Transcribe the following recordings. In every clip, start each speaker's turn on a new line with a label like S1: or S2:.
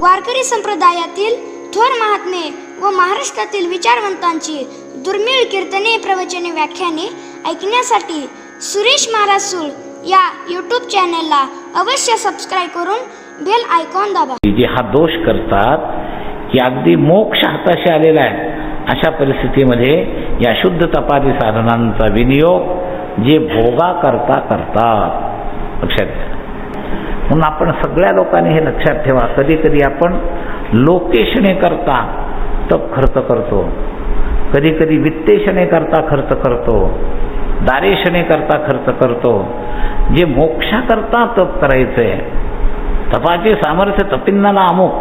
S1: वारकरी संप्रदायातील थोर महात्मे व महाराष्ट्रातील विचारवंतांची दुर्मिळ कीर्तने, प्रवचने, व्याख्याने ऐकण्यासाठी सुरेश महाराज सूळ या यूट्यूब चॅनलला अवश्य सबस्क्राईब करून बेल आयकॉन दाबा.
S2: जे हा दोष करतात की अगदी मोक्ष हाताशी आलेला आहे, अशा परिस्थितीमध्ये या शुद्ध तपादी साधनांचा विनियोग जे भोगा करता करतात लक्षात घ्या. म्हणून आपण सगळ्या लोकांनी हे लक्षात ठेवा. कधी कधी आपण लोकेशने करता तप खर्च करतो, कधी कधी वित्तेशने करता खर्च करतो, दारेशने करता खर्च करतो. जे मोक्षा करता तप करायचंय, तपाचे सामर्थ्य तपिन्नाला अमुक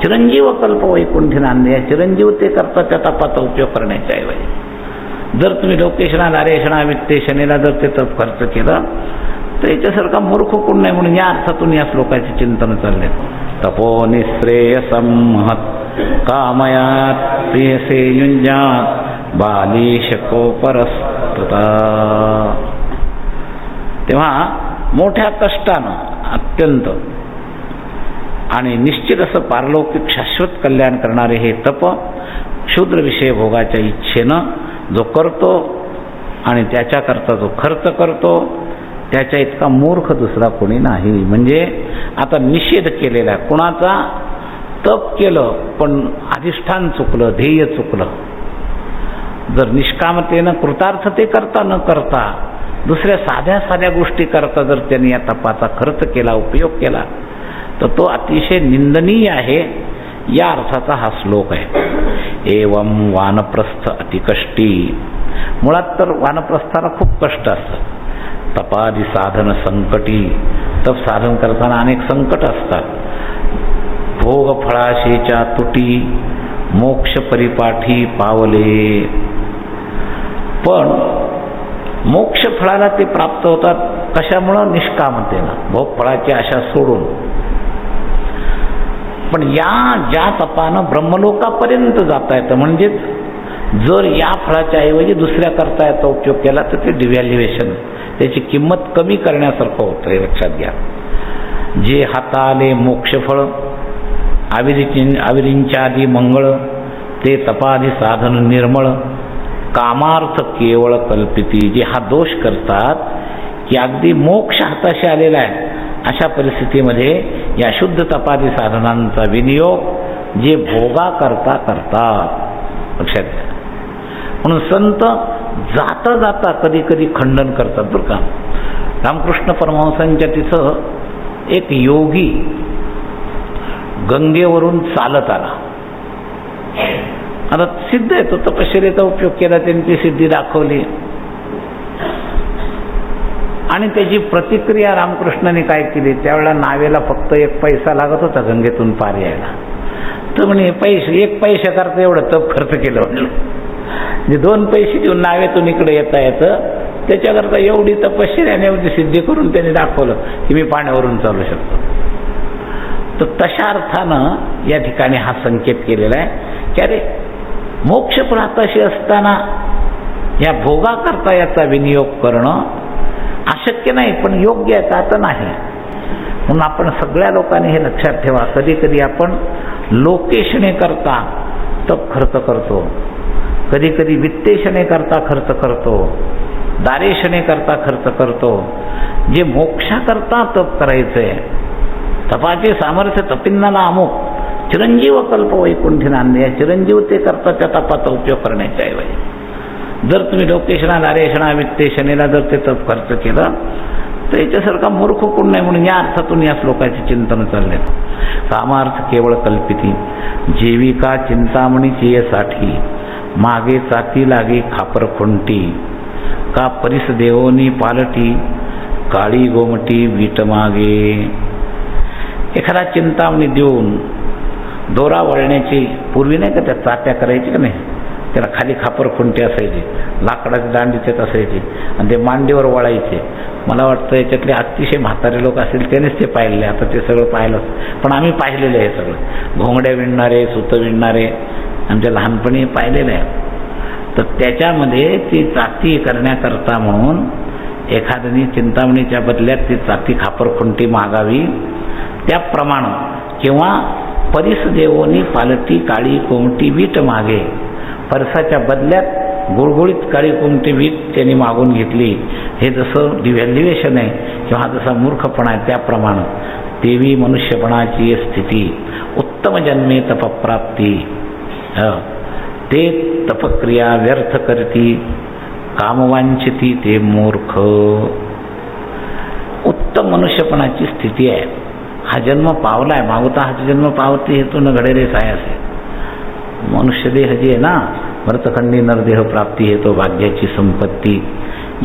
S2: चिरंजीव कल्प वैकुंठी नांदे, या चिरंजीव ते करता त्या तपाचा उपयोग करण्याच्या ऐवजी जर तुम्ही लोकेशना, दारेशना, वित्तेशनेला जर ते तप खर्च केलं तर याच्यासारखा मूर्ख कोण नाही. म्हणून या अर्थातून या श्लोकाचे चिंतन चालले. तपो निःश्रेयसं महत् कामयात प्रियसे युञ्जात बालीशको परस्तता. तेव्हा मोठ्या कष्टानं अत्यंत आणि निश्चित असं पारलौकिक शाश्वत कल्याण करणारे हे तप क्षुद्र विषय भोगाच्या इच्छेनं जो करतो आणि त्याच्याकरता जो खर्च करतो त्याच्या इतका मूर्ख दुसरा कोणी नाही. म्हणजे आता निषेध केलेला आहे कुणाचा? तप केलं पण अधिष्ठान चुकलं, ध्येय चुकलं. जर निष्कामतेनं कृतार्थते करता न करता दुसऱ्या साध्या साध्या गोष्टी करता जर त्यांनी या तपाचा खर्च केला, उपयोग केला तर तो अतिशय निंदनीय आहे. या अर्थाचा हा श्लोक आहे. एवं वानप्रस्थ अतिकष्टी. मुळात तर वानप्रस्थाला खूप कष्ट असतात. तपादी साधन संकटी. तप साधन करताना अनेक संकट असतात. भोग फळाशेच्या तुटी मोक्ष परिपाठी पावले. पण मोक्ष फळाला ते प्राप्त होतात कशामुळं? निष्कामतेनं, भोग फळाची आशा सोडून. पण ज्या तपानं ब्रह्मलोकापर्यंत जाता येतं, म्हणजेच जर या फळाच्या ऐवजी दुसऱ्या करता याचा उपयोग केला तर ते डिव्हॅल्युएशन, त्याची किंमत कमी करण्यासारखं होतं. हे लक्षात घ्या. जे हाताले मोक्षफळ आविरींच्या आधी मंगळ, ते तपाधी साधन निर्मळ कामार्थ केवळ कल्पिती. जे हा दोष करतात की अगदी मोक्ष हाताशी आलेला आहे, अशा परिस्थितीमध्ये या शुद्ध तपादी साधनांचा विनियोग जे भोगा करता करतात लक्षात घ्या. म्हणून संत जाता जाता कधी कधी खंडन करतात बरं का. रामकृष्ण परमहंसांच्या तिथं एक योगी गंगेवरून चालत आला. आता सिद्ध आहे, तो तपश्चर्येचा उपयोग केला, त्यांनी ती सिद्धी दाखवली. आणि त्याची प्रतिक्रिया रामकृष्णाने काय केली? त्यावेळेला नावेला फक्त 1 पैसा लागत होता गंगेतून पार यायला. तर म्हणे 1 पैसा करता एवढं तप खर्च केलं म्हटलं. म्हणजे 2 पैसे देऊन नावेतून इकडे येता येतं, त्याच्याकरता एवढी तपश्चर्याने एवढी सिद्धी करून त्यांनी दाखवलं की मी पाण्यावरून चालू शकतो. तर तशा अर्थानं या ठिकाणी हा संकेत केलेला आहे की अरे मोक्ष प्राप्ताशी असताना या भोगा करता याचा विनियोग करणं अशक्य नाही, पण योग्य आहे आता नाही. म्हणून आपण सगळ्या लोकांनी हे लक्षात ठेवा. कधी कधी आपण लोकेशने करता तप खर्च करतो, कधी कधी वित्तेशने करता खर्च करतो, दारेशने करता खर्च करतो. जे मोक्षा करता तप करायचंय, तपाचे सामर्थ्य तपिन्नाला अमुक चिरंजीव कल्प वैकुंठी नांदे, या चिरंजीव ते करता त्या तपाचा उपयोग करण्याच्या ऐवजी जर तुम्ही लोकेशना, दारेशना, वित्तेशनेला जर ते तप खर्च केलं तर याच्यासारखा मूर्ख कोण नाही. म्हणून या अर्थातून या श्लोकाचे चिंतन चालले. कामार्थ केवळ कल्पिती. जीविका चिंतामणी चियेसाठी मागे चाती लागे खापर खुंटी. का परिस देवोनी पालटी काळी गोमटी वीट मागे. एखादा चिंतामणी देऊन दोरा वळण्याची पूर्वी नाही का त्या चात्या करायची का नाही, त्याला खाली खापर खुंटी असायची, लाकडाची दांडीचेच असायची आणि ते मांडीवर वळायचे. मला वाटतं याच्यातले अतिशय म्हातारे लोक असतील त्यांनीच ते पाहिले. आता ते सगळं पाहिलं, पण आम्ही पाहिलेलं आहे सगळं. घोंगड्या विणणारे, सुतं विणणारे आमच्या लहानपणी पाहिलेलं आहे. तर त्याच्यामध्ये ती चाती करण्याकरता म्हणून एखाद्याने चिंतामणीच्या बदल्यात ती चाती खापर खुंटी मागावी त्याप्रमाणे, किंवा परिस देवोनी पालटी काळी कोमटी वीट मागे. परसाच्या बदल्यात गुळगुळीत काळी कोमटी वीट त्यांनी मागून घेतली. हे जसं डिव्हॅल्युएशन आहे किंवा जसा मूर्खपणा आहे त्याप्रमाणे देवी मनुष्यपणाची स्थिती. उत्तम जन्मे तपप्राप्ती. ते तपक्रिया व्यर्थ करती कामवांछती ते मूर्ख. उत्तम मनुष्यपणाची स्थिती आहे. हा जन्म पावलाय मागोता हा जन्म पावती हेतून घडेले सायासे. मनुष्यदेह जी आहे ना मृतखंडी नरदेह प्राप्ती हेतू भाग्याची संपत्ती.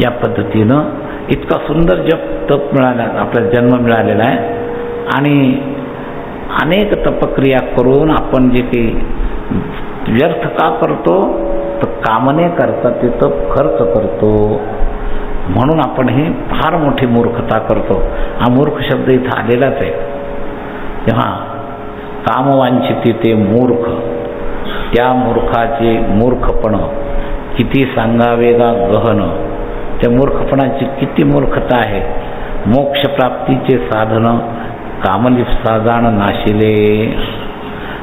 S2: या पद्धतीनं इतका सुंदर जप तप मिळाला आपल्याला जन्म मिळालेला आहे. आणि अनेक तपक्रिया करून आपण जे काही व्यर्थ का करतो तर कामने करता ते तप खर्च करतो. म्हणून आपण हे फार मोठी मूर्खता करतो. हा मूर्ख शब्द इथं आलेलाच आहे. तेव्हा कामवांछिती ते मूर्ख. त्या मूर्खाचे मूर्खपण किती सांगावेगा गहन. त्या मूर्खपणाची किती मूर्खता आहे. मोक्षप्राप्तीचे साधन कामलिप्सा जाण नाशिले.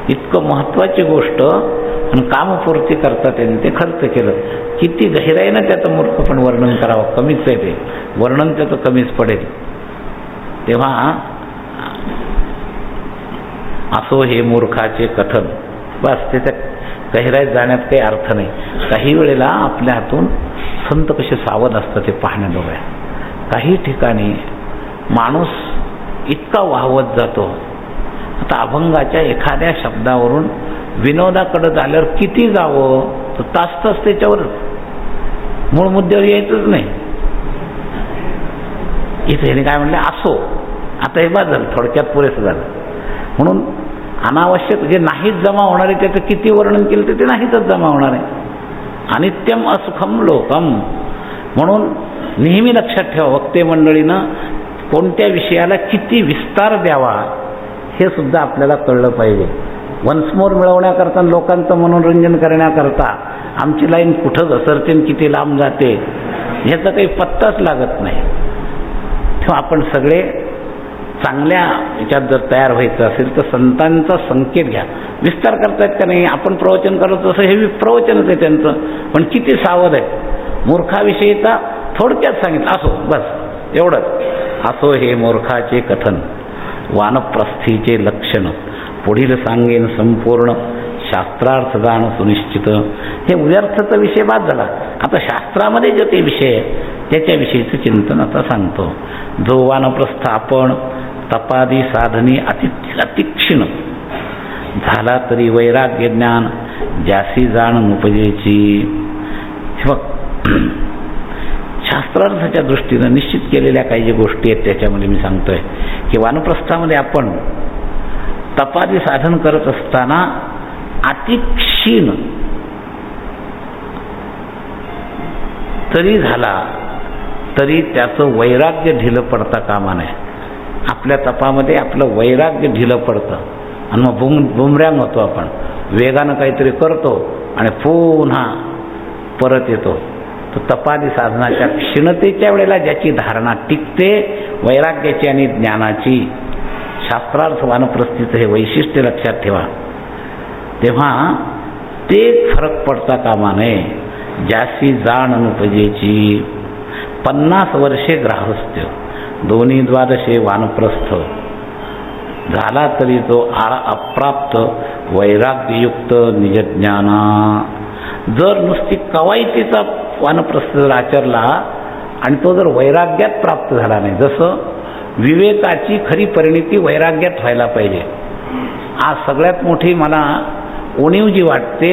S2: इतकं महत्वाची गोष्ट आणि कामपूर्ती करता त्यांनी ते खर्च केलं. किती गहिराईनं त्याचं मूर्खपण वर्णन करावं. कमीच आहे ते वर्णन त्याचं कमीच पडेल. तेव्हा असो हे मूर्खाचे कथन. बस त्याच्या गहिराईत जाण्यात काही अर्थ नाही. काही वेळेला आपल्या हातून संत कसे सावध असतात ते पाहण्याजोगं आहे. काही ठिकाणी माणूस इतका वाहवत जातो. आता अभंगाच्या एखाद्या शब्दावरून विनोदाकडे झाल्यावर किती जावं तर तास त्याच्यावरच मूळ मुद्द्यावर यायचंच नाही. इथे ह्याने काय म्हणले असो आता हे बाद झालं थोडक्यात पुरेसं झालं. म्हणून अनावश्यक जे नाहीच जमा होणार आहे त्याचं किती वर्णन केलं तर ते नाहीतच जमा होणार आहे. अनित्यम असुखम लोकम. म्हणून नेहमी लक्षात ठेवा वक्ते मंडळीनं कोणत्या विषयाला किती विस्तार द्यावा हे सुद्धा आपल्याला कळलं पाहिजे. वन्स मोर मिळवण्याकरता लोकांचं मनोरंजन करण्याकरता आमची लाईन कुठं घसरते किती लांब जाते ह्याचा काही पत्ताच लागत नाही. तेव्हा आपण सगळे चांगल्या याच्यात जर तयार व्हायचं असेल तर संतांचा संकेत घ्या. विस्तार करतायत का नाही आपण प्रवचन करत असं हे प्रवचनच आहे त्यांचं. पण किती सावध आहे. मूर्खाविषयीचा थोडक्यात सांगितलं असो बस एवढंच. असो हे मूर्खाचे कथन वानप्रस्थीचे लक्षण. पुढील सांगेन संपूर्ण शास्त्रार्थ जाण सुनिश्चित. हे व्यर्थाचा विषय बाद झाला. आता शास्त्रामध्ये जे काही विषय आहे त्याच्याविषयीचं चिंतन आता सांगतो. जो वानप्रस्थ आपण तपादी साधनी अतिक्षीण झाला तरी वैराग्य ज्ञान जासी जाण नुपजेची. हे बघ शास्त्रार्थाच्या दृष्टीनं निश्चित केलेल्या काही ज्या गोष्टी आहेत त्याच्यामध्ये मी सांगतोय की वानप्रस्थामध्ये आपण तपादी साधन करत असताना अतिक्षीण तरी झाला तरी त्याचं वैराग्य ढिलं पडता कामा नये. आपल्या तपामध्ये आपलं वैराग्य ढिलं पडतं आणि मग बुमरँग होतो. आपण वेगानं काहीतरी करतो आणि पुन्हा परत येतो. तर तपादी साधनाच्या क्षीणतेच्या वेळेला ज्याची धारणा टिकते वैराग्याची आणि ज्ञानाची शास्त्रार्थ वानप्रस्थीचं हे वैशिष्ट्य लक्षात ठेवा. तेव्हा ते फरक पडता कामा नये. जास्ती जाण अनुपजेची. 50 वर्षे ग्राहस्थ्य 2-12 वानप्रस्थ झाला तरी तो अप्राप्त वैराग्ययुक्त निजज्ञाना. जर नुसती कवायतीचा वानप्रस्थ जर आचरला आणि तो जर वैराग्यात प्राप्त झाला नाही. जसं विवेकाची खरी परिणिती वैराग्यात व्हायला पाहिजे. आज सगळ्यात मोठी मला उणीव जी वाटते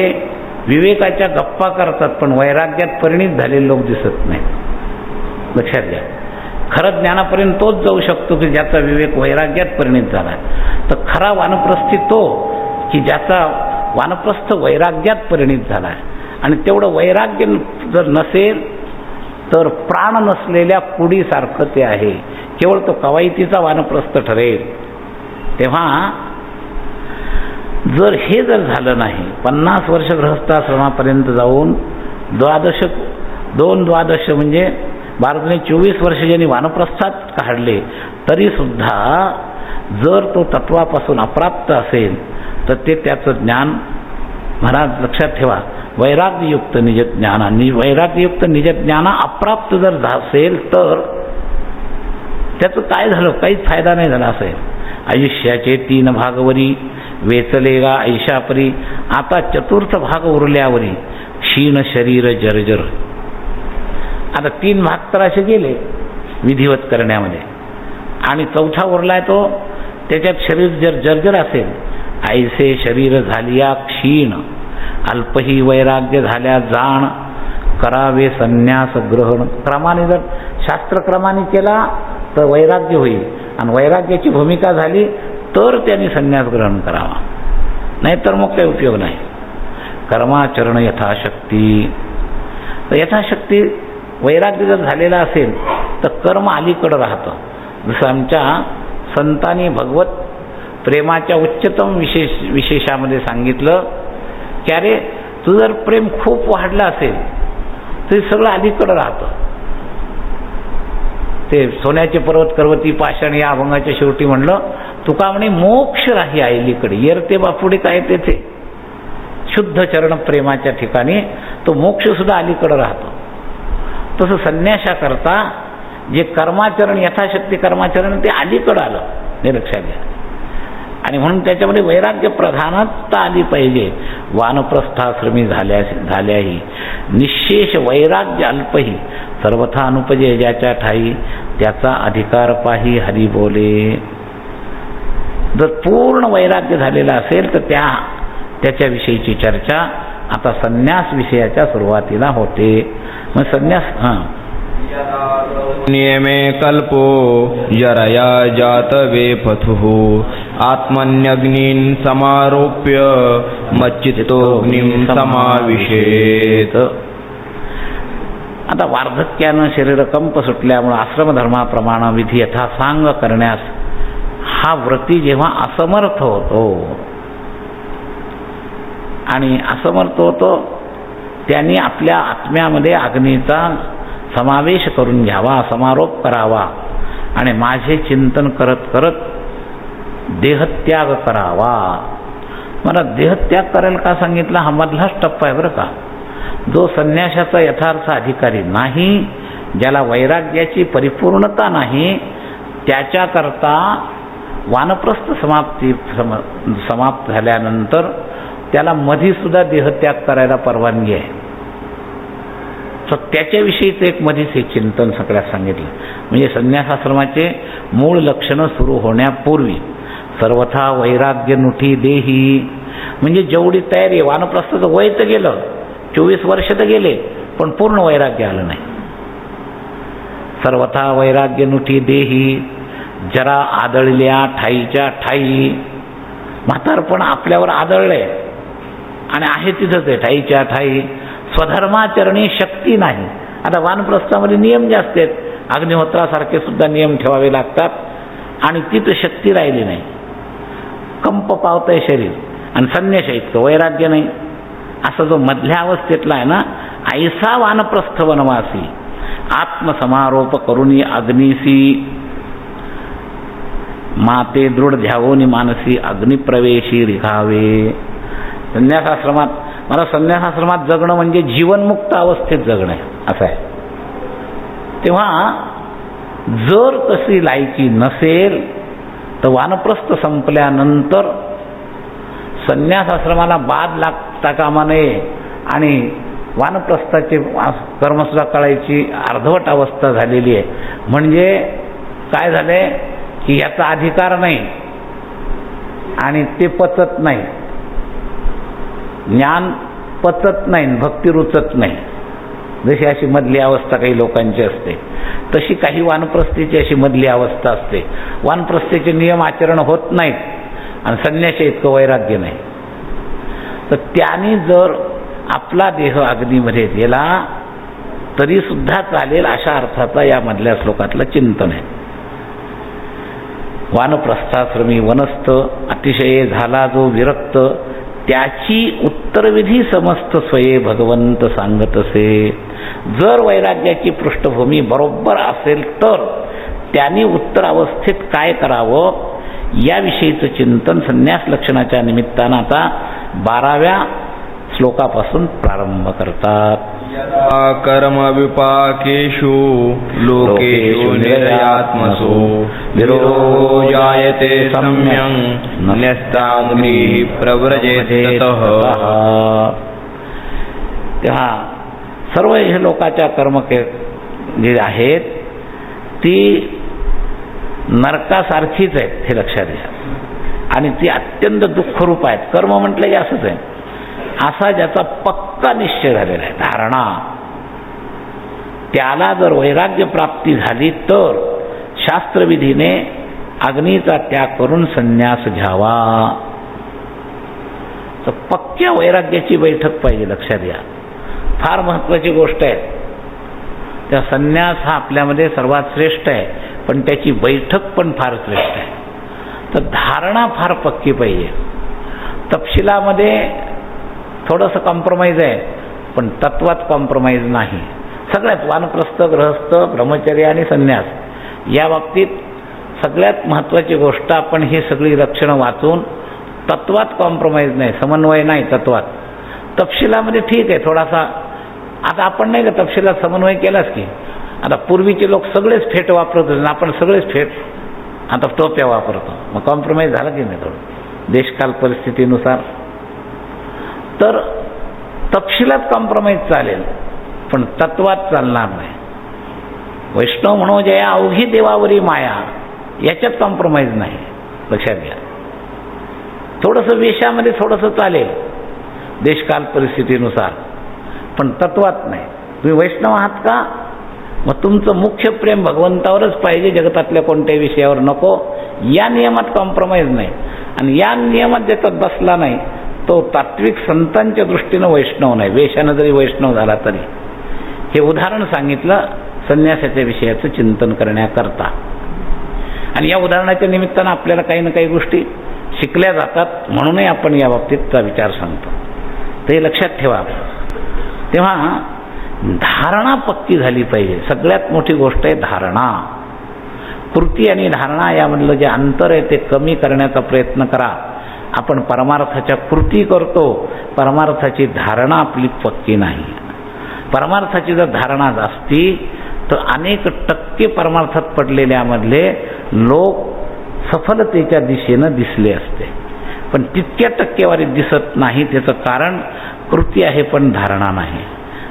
S2: विवेकाच्या गप्पा करतात पण वैराग्यात परिणित झालेले लोक दिसत नाही. लक्षात घ्या. खरं ज्ञानापर्यंत तोच जाऊ शकतो की ज्याचा विवेक वैराग्यात परिणित झाला. तर खरा वानप्रस्थी तो की ज्याचा वानप्रस्थ वैराग्यात परिणित झाला आहे. आणि तेवढं वैराग्य जर नसेल तर प्राण नसलेल्या कुडीसारखं ते आहे. केवळ तो कवायतीचा वानप्रस्थ ठरेल. तेव्हा जर हे जर झालं नाही 50 वर्ष गृहस्थाश्रमापर्यंत जाऊन 12 म्हणजे 12 24 वर्ष ज्यांनी वानप्रस्थात काढले तरी सुद्धा जर तो तत्वापासून अप्राप्त असेल तर ते त्याचं ज्ञान, महाराज लक्षात ठेवा, वैराग्ययुक्त निजज्ञाना, वैराग्ययुक्त निजज्ञाना अप्राप्त जर असेल तर त्याचं काय झालं, काहीच फायदा नाही झाला असेल. आयुष्याचे 3 भागवरी वेचले गा ऐशापरी, आता चतुर्थ भाग उरल्यावरी क्षीण शरीर जर्जर. आता 3 भाग तर असे गेले विधिवत करण्यामध्ये, आणि चौथा उरलाय तो, त्याच्यात शरीर जर जर्जर असेल, ऐसे शरीर झालिया क्षीण, अल्पही वैराग्य झाल्या जाण, करावे संन्यास ग्रहण. क्रमाने जर शास्त्रक्रमाने केला तर वैराग्य होईल, आणि वैराग्याची भूमिका झाली तर त्यांनी संन्यास ग्रहण करावा, नाहीतर मग काही उपयोग नाही. कर्माचरण यथाशक्ती, तर यथाशक्ती वैराग्य जर झालेला असेल तर कर्म अलीकडं राहतं. जसं आमच्या संतांनी भगवत प्रेमाच्या उच्चतम विशेषामध्ये सांगितलं की अरे तू जर प्रेम खूप वाढलं असेल तरी सगळं अलीकडं राहतं. ते सोन्याचे पर्वत करवती पाषाण या अभंगाच्या शेवटी म्हणलं, तुका म्हणे मोक्ष राही अलीकडे, येरते बापुडे काय तेथे. शुद्ध चरण प्रेमाच्या ठिकाणी तो मोक्ष सुद्धा अलीकडं राहतो. तसं संन्यासाकरता जे कर्माचरण, यथाशक्ती कर्माचरण, ते अलीकडं आलं, हे लक्षात घ्या. आणि म्हणून त्याच्यामध्ये वैराग्य प्रधानता आली पाहिजे. वानप्रस्थाश्रमी झाल्याही निशेष वैराग्य अल्पही, सर्वथा अनुपजे ज्याच्या ठाई, त्याचा अधिकार पाही हरी बोले. जर पूर्ण वैराग्य झालेला असेल तर त्याच्याविषयीची चर्चा आता संन्यास विषयाच्या सुरुवातीला होते. मग संन्यास
S3: नियमे कल्पो जरया जात वेपथुः, आत्मन्यग्नीन् समारोप्य मच्चित्तोऽग्निं समाविशेत.
S2: आता वार्धक्यानं शरीर कंप सुटल्यामुळे आश्रमधर्माप्रमाणे विधी यथासांग करण्यास हा व्रती जेव्हा असमर्थ होतो, आणि असमर्थ होतो त्यांनी आपल्या आत्म्यामध्ये अग्नीचा समावेश करून घ्यावा, समारोप करावा, आणि माझे चिंतन करत करत देहत्याग करावा. मला देहत्याग करायला का सांगितलं, हा मधलाच टप्पा आहे बरं का. जो संन्यासाचा यथार्थ अधिकारी नाही, ज्याला वैराग्याची परिपूर्णता नाही, त्याच्याकरता वानप्रस्थ समाप्त झाल्यानंतर त्याला मधी सुद्धा देहत्याग करायला परवानगी आहे. तर त्याच्याविषयीच एक मधीच हे चिंतन सगळ्यात सांगितलं. म्हणजे संन्यासाश्रमाचे मूळ लक्षणं सुरू होण्यापूर्वी सर्वथा वैराग्य नुठी देही, म्हणजे जेवढी तयारी, वानप्रस्थाचं वय तर गेलं, 24 वर्ष तर गेले, पण पूर्ण वैराग्य आलं नाही. सर्वथा वैराग्य नुठी देही, जरा आदळल्या ठाईच्या ठाई. म्हातारपण आपल्यावर आदळलंय आणि आहे तिथंच आहे, ठाईच्या ठाई. स्वधर्माचरणी शक्ती नाही. आता वानप्रस्थामध्ये नियम जास्त आहेत, अग्निहोत्रासारखे सुद्धा नियम ठेवावे लागतात, आणि तिथं शक्ती राहिली नाही, कंप पावतंय शरीर, आणि संन्यास इतकं वैराग्य नाही. असं जो मधल्या अवस्थेतला आहे ना, ऐसा वानप्रस्थ वनवासी, आत्मसमारोप करुणी अग्निसी, माते दृढ ध्यावोनी मानसी, अग्निप्रवेशी रिघावे. संन्यासाश्रमात, मला संन्यासाश्रमात जगणं म्हणजे जीवनमुक्त अवस्थेत जगणं आहे, असं आहे. तेव्हा जर तशी लायकी नसेल तर वानप्रस्थ संपल्यानंतर संन्यासाश्रमाला बाद लागता कामा नये, आणि वानप्रस्थाचे कर्मसुद्धा कळायची अर्धवट अवस्था झालेली आहे. म्हणजे काय झालंय की याचा अधिकार नाही, आणि ते पचत नाही, ज्ञान पचत नाही, भक्ती रुचत नाही. जशी अशी मधली अवस्था काही लोकांची असते, तशी काही वानप्रस्थीची अशी मधली अवस्था असते. वानप्रस्थीचे नियम आचरण होत नाहीत, आणि संन्याशी इतकं वैराग्य नाही. तर त्याने जर आपला देह अग्नीमध्ये गेला तरी सुद्धा चालेल, अशा अर्थाचा या मधल्या श्लोकातलं चिंतन आहे. वानप्रस्थाश्रमी वनस्थ अतिशय झाला जो विरक्त, त्याची उत्तरविधी समस्त स्वये भगवंत सांगतसे. जर वैराग्याची पृष्ठभूमी बरोबर असेल तर त्यांनी उत्तर अवस्थेत काय करावं याविषयीचं चिंतन संन्यास लक्षणाच्या निमित्तानं आता 12व्या श्लोकापासून प्रारंभ करतात.
S3: यदा कर्म विपाकेषु लोकेषु निर्यात्मसु विरोजायते सम्यं न्यस्ताग्निः प्रव्रजेते ततः.
S2: तेव्हा सर्व हे लोकाच्या कर्म जे आहेत ती नरकासारखीच आहेत हे लक्षात घ्या. आणि ती अत्यंत दुःखरूप आहेत. कर्म म्हटलं की असंच आहे, असा ज्याचा पक्का निश्चय झालेला आहे, धारणा, त्याला जर वैराग्य प्राप्ती झाली तर शास्त्रविधीने अग्नीचा त्याग करून संन्यास घ्यावा. तर पक्क्या वैराग्याची बैठक पाहिजे, लक्षात घ्या. फार महत्वाची गोष्ट आहे. त्या संन्यास हा आपल्यामध्ये सर्वात श्रेष्ठ आहे, पण त्याची बैठक पण फार श्रेष्ठ आहे. तर धारणा फार पक्की पाहिजे. तपशिलामध्ये थोडंसं कॉम्प्रोमाइज आहे, पण तत्वात कॉम्प्रोमाइज नाही. सगळ्यात वानप्रस्थ, गृहस्थ, ब्रह्मचर्य आणि संन्यास या बाबतीत सगळ्यात महत्त्वाची गोष्ट आपण ही सगळी लक्षणं वाचून तत्वात कॉम्प्रोमाइज नाही, समन्वय नाही तत्वात. तपशिलामध्ये ठीक आहे थोडासा. आता आपण नाही का तपशिलात समन्वय केलाच की. आता पूर्वीचे लोक सगळेच फेट वापरत होते, आपण सगळेच फेट आता टोप्या वापरतो. मग कॉम्प्रोमाइज झालं की नाही थोडं देशकाल परिस्थितीनुसार. तर तपशिलात कॉम्प्रोमाइज चालेल, पण तत्वात चालणार नाही. वैष्णव म्हणो जया अवघी देवावरी माया, याच्यात कॉम्प्रोमाइज नाही, लक्षात घ्या. थोडंसं वेशामध्ये थोडंसं चालेल देशकाल परिस्थितीनुसार, पण तत्वात नाही. तुम्ही वैष्णव आहात का, मग तुमचं मुख्य प्रेम भगवंतावरच पाहिजे, जगतातल्या कोणत्याही विषयावर नको. या नियमात कॉम्प्रोमाइज नाही. आणि या नियमात ज्याच्यात बसला नाही तो तात्विक संतांच्या दृष्टीनं वैष्णव नाही, वेशानं जरी वैष्णव झाला तरी. हे उदाहरण सांगितलं संन्यासाच्या विषयाचं चिंतन करण्याकरता. आणि या उदाहरणाच्या निमित्तानं आपल्याला काही ना काही गोष्टी शिकल्या जातात, म्हणूनही आपण या बाबतीतचा विचार सांगतो. ते लक्षात ठेवा. तेव्हा धारणा पक्की झाली पाहिजे. सगळ्यात मोठी गोष्ट आहे धारणा. कृती आणि धारणा यामधलं जे अंतर आहे ते कमी करण्याचा प्रयत्न करा. आपण परमार्थाच्या कृती करतो, परमार्थाची धारणा आपली पक्की नाही. परमार्थाची जर धारणा असती तर अनेक टक्के परमार्थात पडलेल्यामधले लोक सफलतेच्या दिशेनं दिसले असते, पण तितक्या टक्केवारीत दिसत नाही. त्याचं कारण कृती आहे पण धारणा नाही.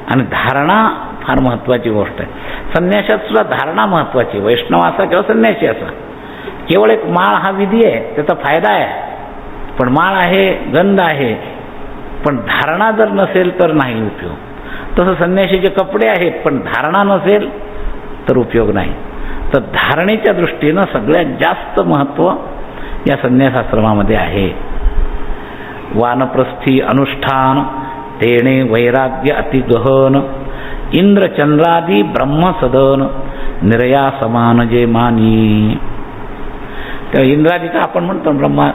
S2: आणि धारणा फार महत्त्वाची गोष्ट आहे. संन्यासात सुद्धा धारणा महत्त्वाची. वैष्णव असा किंवा संन्यासी असा, केवळ एक माळ हा विधी आहे, त्याचा फायदा आहे, पण माळ आहे, गंध आहे, पण धारणा जर नसेल तर नाही उपयोग. तसं संन्यासीचे कपडे आहेत, पण धारणा नसेल तर उपयोग नाही. तर धारणेच्या दृष्टीनं सगळ्यात जास्त महत्त्व या संन्यासाश्रमामध्ये आहे. वानप्रस्थी अनुष्ठान तेणे वैराग्य अतिगहन इंद्रचंद्रादी ब्रह्मसदन निर्या समान जे मानी. तर इंद्रादिका आपण म्हणतो ब्रह्मा,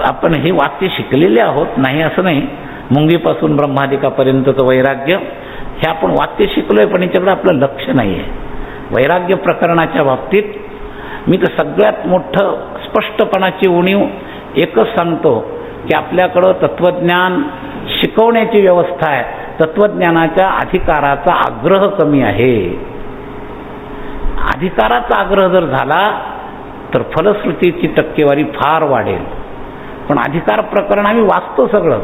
S2: आपण हे वाक्य शिकलेले आहोत, नाही असं नाही. मुंगीपासून ब्रह्मादिकापर्यंतचं वैराग्य हे आपण वाक्य शिकलोय, पण याच्याकडे आपलं लक्ष नाही आहे. वैराग्य प्रकरणाच्या बाबतीत मी तर सगळ्यात मोठं स्पष्टपणाची उणीव एकच सांगतो की आपल्याकडं तत्त्वज्ञान शिकवण्याची व्यवस्था आहे, तत्त्वज्ञानाच्या अधिकाराचा आग्रह कमी आहे. अधिकाराचा आग्रह जर झाला तर फलश्रुतीची टक्केवारी फार वाढेल. पण अधिकार प्रकरण आम्ही वाचतो सगळं.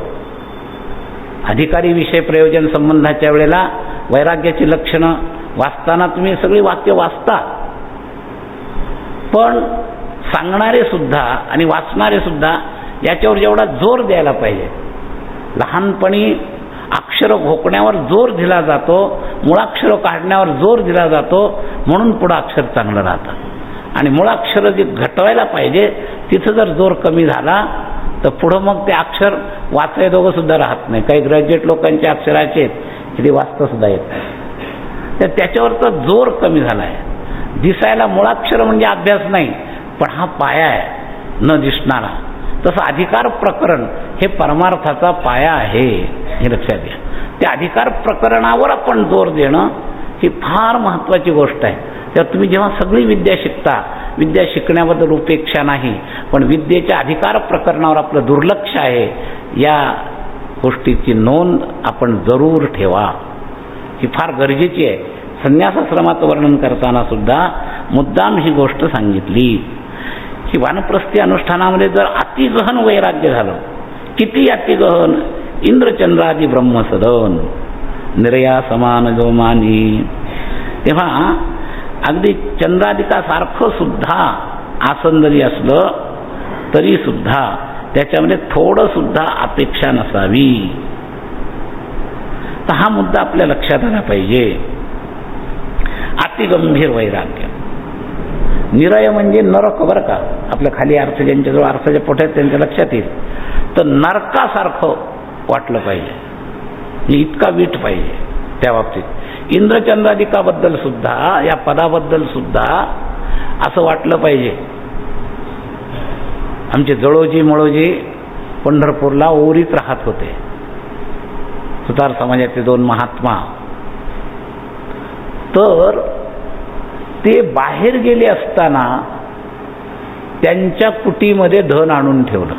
S2: अधिकारी विषय प्रयोजन संबंधाच्या वेळेला वैराग्याची लक्षणं वाचताना तुम्ही सगळी वाक्य वाचता, पण सांगणारे सुद्धा आणि वाचणारे सुद्धा याच्यावर जेवढा जोर द्यायला पाहिजे. लहानपणी अक्षर घोकण्यावर जोर दिला जातो, मुळाक्षर काढण्यावर जोर दिला जातो, म्हणून पुढं अक्षर चांगलं राहतं. आणि मुळाक्षर जे घटवायला पाहिजे तिथं जर जोर कमी झाला तर पुढं मग ते अक्षर वाचाय दोघं सुद्धा राहत नाही. काही ग्रॅज्युएट लोकांचे अक्षराचे आहेत की ते वाचता सुद्धा येत नाही, तर त्याच्यावरचा जोर कमी झाला आहे. दिसायला मुळाक्षर म्हणजे अभ्यास नाही, पण हा पाया आहे न दिसणारा. तसं अधिकार प्रकरण हे परमार्थाचा पाया आहे, हे लक्षात घ्या. त्या अधिकार प्रकरणावर आपण जोर देणं ही फार महत्त्वाची गोष्ट आहे. तेव्हा तुम्ही जेव्हा सगळी विद्या शिकता विद्या शिकण्याबद्दल उपेक्षा नाही, पण विद्येच्या अधिकार प्रकरणावर आपलं दुर्लक्ष आहे, या गोष्टीची नोंद आपण जरूर ठेवा. ही फार गरजेची आहे. संन्यासाश्रमाचं वर्णन करताना सुद्धा मुद्दाम ही गोष्ट सांगितली की वानप्रस्थी अनुष्ठानामध्ये जर अतिगहन वैराग्य झालं, किती अतिगहन, इंद्रचंद्रादी ब्रह्मसदन निर्या समान जोमानी, तेव्हा अगदी चंद्रादिकासारखं सुद्धा आसन जरी असलं तरी सुद्धा त्याच्यामध्ये थोडं सुद्धा अपेक्षा नसावी. तर हा मुद्दा आपल्या लक्षात आला पाहिजे. अतिगंभीर वैराग्य. निरय म्हणजे नरक बरं का, आपल्या खाली अर्थ ज्यांच्याजवळ अर्थाच्या पोट्यात त्यांच्या लक्षात येईल. तर नरकासारखं वाटलं पाहिजे, इतका वीट पाहिजे त्या बाबतीत. इंद्रचंद्रादिकाबद्दल सुद्धा, या पदाबद्दल सुद्धा असं वाटलं पाहिजे. आमचे जळोजी मळोजी पंढरपूरला ओरीत राहत होते, सुतार समाजाचे 2 महात्मा. तर ते बाहेर गेले असताना त्यांच्या कुटीमध्ये धन आणून ठेवलं.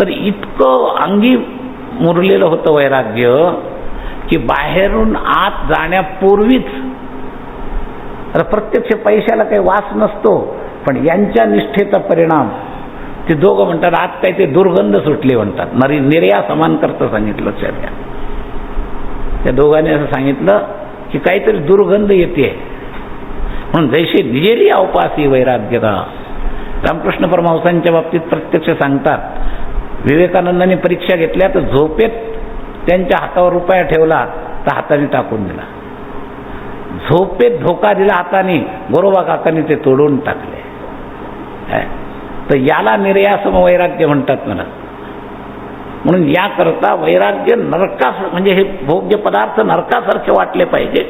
S2: तर इतकं अंगी मुरलेलं होतं वैराग्य की बाहेरून आत जाण्यापूर्वीच, आता प्रत्यक्ष पैशाला काही वास नसतो, पण यांच्या निष्ठेचा परिणाम ते दोघं म्हणतात आत काही ते दुर्गंध सुटले म्हणतात. निर्या समान करता सांगितलं. त्या दोघांनी असं सांगितलं की काहीतरी दुर्गंध येते, म्हणून जैसे निजेरिया उपासी वैराग्यता. रामकृष्ण परमहंसांच्या बाबतीत प्रत्यक्ष सांगतात, विवेकानंदांनी परीक्षा घेतल्या तर झोपेत त्यांच्या हातावर रुपया ठेवला तर हाताने टाकून दिला. झोपेत धोका दिला हाताने, गोरोबा काकांनी ते तोडून टाकले. तर याला निर्यासम वैराग्य म्हणतात मला. म्हणून याकरता वैराग्य नरकास, म्हणजे हे भोग्य पदार्थ नरकासारखे वाटले पाहिजे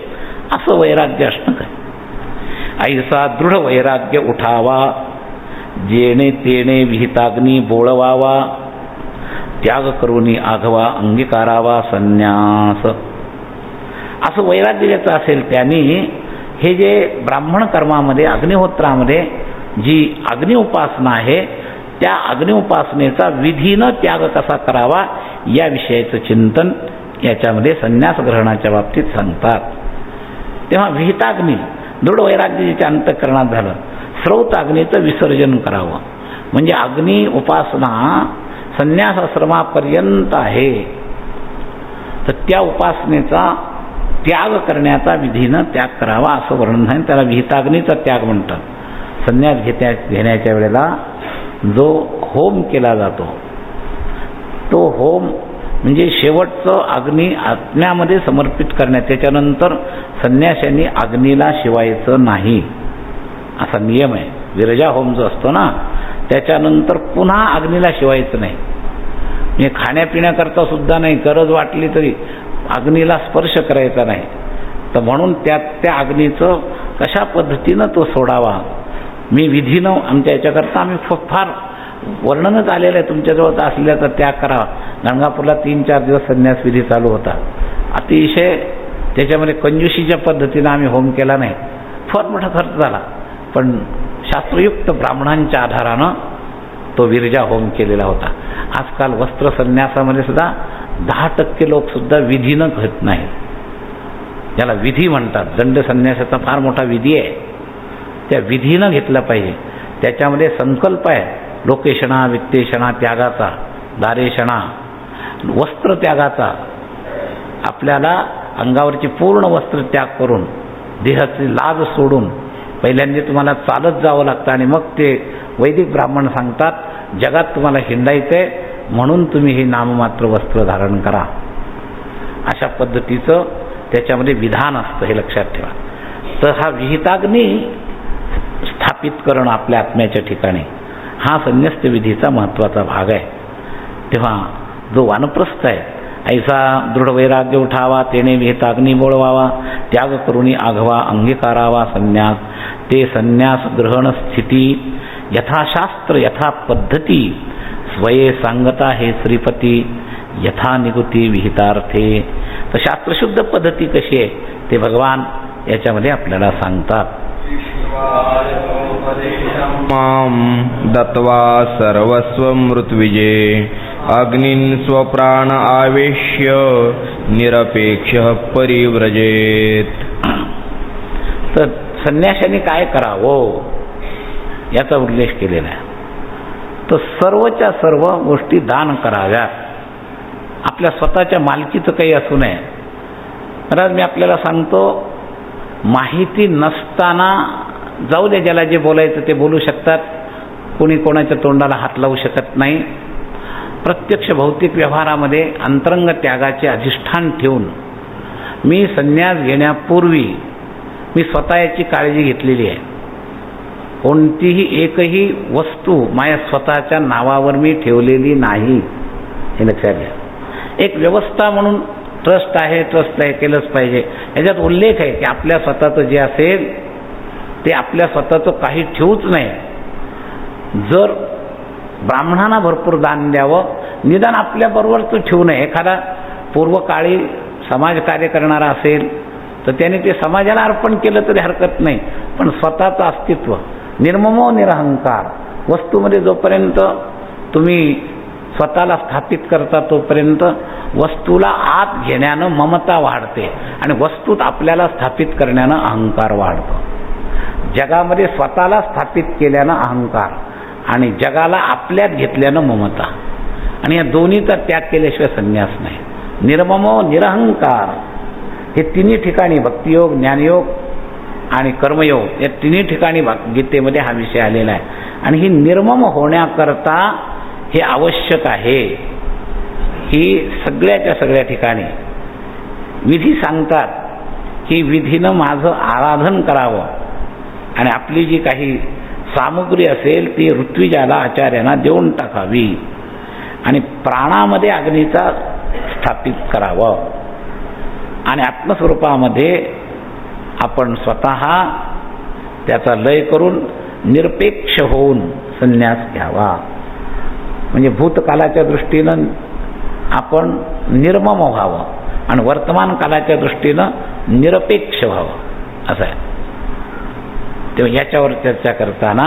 S2: असं वैराग्य असणं काय. ऐसा दृढ वैराग्य उठावा, जेणे तेणे विहिताग्नी बोळवावा, त्याग करूनी आघवा अंगीकारावा संन्यास. असं वैराग्य ज्याचं असेल त्यांनी हे जे ब्राह्मण कर्मामध्ये अग्निहोत्रामध्ये जी अग्नि उपासना आहे त्या अग्नि उपासनेचा विधीनं त्याग कसा करावा या विषयाचं चिंतन याच्यामध्ये संन्यास ग्रहणाच्या बाबतीत सांगतात. तेव्हा विहिताग्नी दृढ वैराग्य ज्याच्या अंतःकरणात झालं, स्रौताग्नीचं विसर्जन करावं. म्हणजे अग्नि उपासना संन्यास आश्रमापर्यंत आहे, तर त्या उपासनेचा त्याग करण्याचा विधीनं त्याग करावा असं वर्णन आहे. त्याला विहिताग्नीचा त्याग म्हणतात. संन्यास घेण्याच्या वेळेला जो होम केला जातो तो होम म्हणजे शेवटचं अग्नी आत्म्यामध्ये समर्पित करण्यात. त्याच्यानंतर संन्याशांनी अग्नीला शिवायचं नाही असा नियम आहे. विरजा होम जो असतो ना त्याच्यानंतर पुन्हा अग्नीला शिवायचं नाही. म्हणजे खाण्यापिण्याकरता सुद्धा नाही, गरज वाटली तरी अग्नीला स्पर्श करायचा नाही. तर म्हणून त्या अग्नीचं कशा पद्धतीनं तो सोडावा मी विधीनं आमच्या याच्याकरता आम्ही फार वर्णनच आलेलं आहे. तुमच्याजवळ असलेल्याचा त्याग करावा. गणगापूरला 3-4 दिवस संन्यास विधी चालू होता. अतिशय त्याच्यामध्ये कंजूशीच्या पद्धतीनं आम्ही होम केला नाही, फार मोठा खर्च झाला, पण शास्त्रयुक्त ब्राह्मणांच्या आधारानं तो विरजा होम केलेला होता. आजकाल वस्त्र संन्यासामध्ये सुद्धा 10% लोक सुद्धा विधीनं घेत नाहीत. ज्याला विधी म्हणतात, दंड संन्यासाचा फार मोठा विधी आहे, त्या विधीनं घेतला पाहिजे. त्याच्यामध्ये संकल्प आहे लोकेशणा वित्तेषणा त्यागाचा, दारेषणा वस्त्र त्यागाचा. आपल्याला अंगावरची पूर्ण वस्त्र त्याग करून देहाची लाज सोडून पहिल्यांदा तुम्हाला चालत जावं लागतं आणि मग ते वैदिक ब्राह्मण सांगतात जगात तुम्हाला हिंडायचंय म्हणून तुम्ही हे नाममात्र वस्त्र धारण करा. अशा पद्धतीचं त्याच्यामध्ये विधान असतं, हे लक्षात ठेवा. तर हा विहिताग्नी स्थापित करणं आपल्या आत्म्याच्या ठिकाणी हा संन्यस्त विधीचा महत्त्वाचा भाग आहे. तेव्हा जो वानप्रस्थ आहे ऐसा दृढ वैराग्य उठावा, तेने विहिताग्नी बोळवावा, त्याग करुणी आघवा अंगीकारावा संन्यास. ते संन्यास ग्रहण स्थिती यथाशास्त्र यथा पद्धती स्वये सांगता हे श्रीपती यथा निगुती विहितार्थे. तर शास्त्रशुद्ध पद्धती कशी आहे ते भगवान याच्यामध्ये आपल्याला सांगतात.
S3: मां दत्वा सर्वस्वमृत्विजे अग्निं स्वप्राण आवेश्य निरपेक्षः परिव्रजेत.
S2: तर संन्याशाने काय करावं याचा उल्लेख केलेला आहे. तर सर्वच्या सर्व गोष्टी दान कराव्यात. आपल्या स्वतःच्या मालकीचं काही असू नये. महाराज मी आपल्याला सांगतो, माहिती नसताना जाऊ दे, ज्याला जे बोलायचं ते बोलू शकतात. कोणी कोणाच्या तोंडाला हात लावू शकत नाही. प्रत्यक्ष भौतिक व्यवहारामध्ये अंतरंग त्यागाचे अधिष्ठान ठेवून मी संन्यास घेण्यापूर्वी मी स्वतः याची काळजी घेतलेली आहे. कोणतीही एकही वस्तू माझ्या स्वतःच्या नावावर मी ठेवलेली नाही, हे लक्षात घ्या. एक व्यवस्था म्हणून ट्रस्ट आहे, ट्रस्ट आहे, केलंच पाहिजे. याच्यात उल्लेख आहे की आपल्या स्वतःचं जे असेल ते आपल्या स्वतःचं काही ठेवूच नाही. जर ब्राह्मणांना भरपूर दान द्यावं, निदान आपल्याबरोबरच ठेवू नये. एखादा पूर्वकाळी समाजकार्य करणारा असेल तर त्याने ते समाजाला अर्पण केलं तरी हरकत नाही, पण स्वतःचं अस्तित्व निर्ममो निरहंकार वस्तूमध्ये जोपर्यंत तुम्ही स्वतःला स्थापित करता तोपर्यंत वस्तूला आत घेण्यानं ममता वाढते आणि वस्तूत आपल्याला स्थापित करण्यानं अहंकार वाढतो. जगामध्ये स्वतःला स्थापित केल्यानं अहंकार आणि जगाला आपल्यात घेतल्यानं ममता, आणि या दोन्हीचा त्याग केल्याशिवाय संन्यास नाही. निर्ममो निरहंकार हे तिन्ही ठिकाणी भक्तियोग, ज्ञानयोग आणि कर्मयोग या तिन्ही ठिकाणी गीतेमध्ये हा विषय आलेला आहे. आणि ही निर्मम होण्याकरता हे आवश्यक आहे. ही सगळ्याच्या सगळ्या ठिकाणी विधी सांगतात की विधीनं माझं आराधन करावं आणि आपली जी काही सामुग्री असेल ती ऋत्विजाला, आचार्यांना देऊन टाकावी आणि प्राणामध्ये अग्नीचा स्थापित करावं आणि आत्मस्वरूपामध्ये आपण स्वतः त्याचा लय करून निरपेक्ष होऊन संन्यास घ्यावा. म्हणजे भूतकालाच्या दृष्टीनं आपण निर्मम व्हावं आणि वर्तमान कालाच्या दृष्टीनं निरपेक्ष व्हावं असं आहे. तेव्हा याच्यावर चर्चा करताना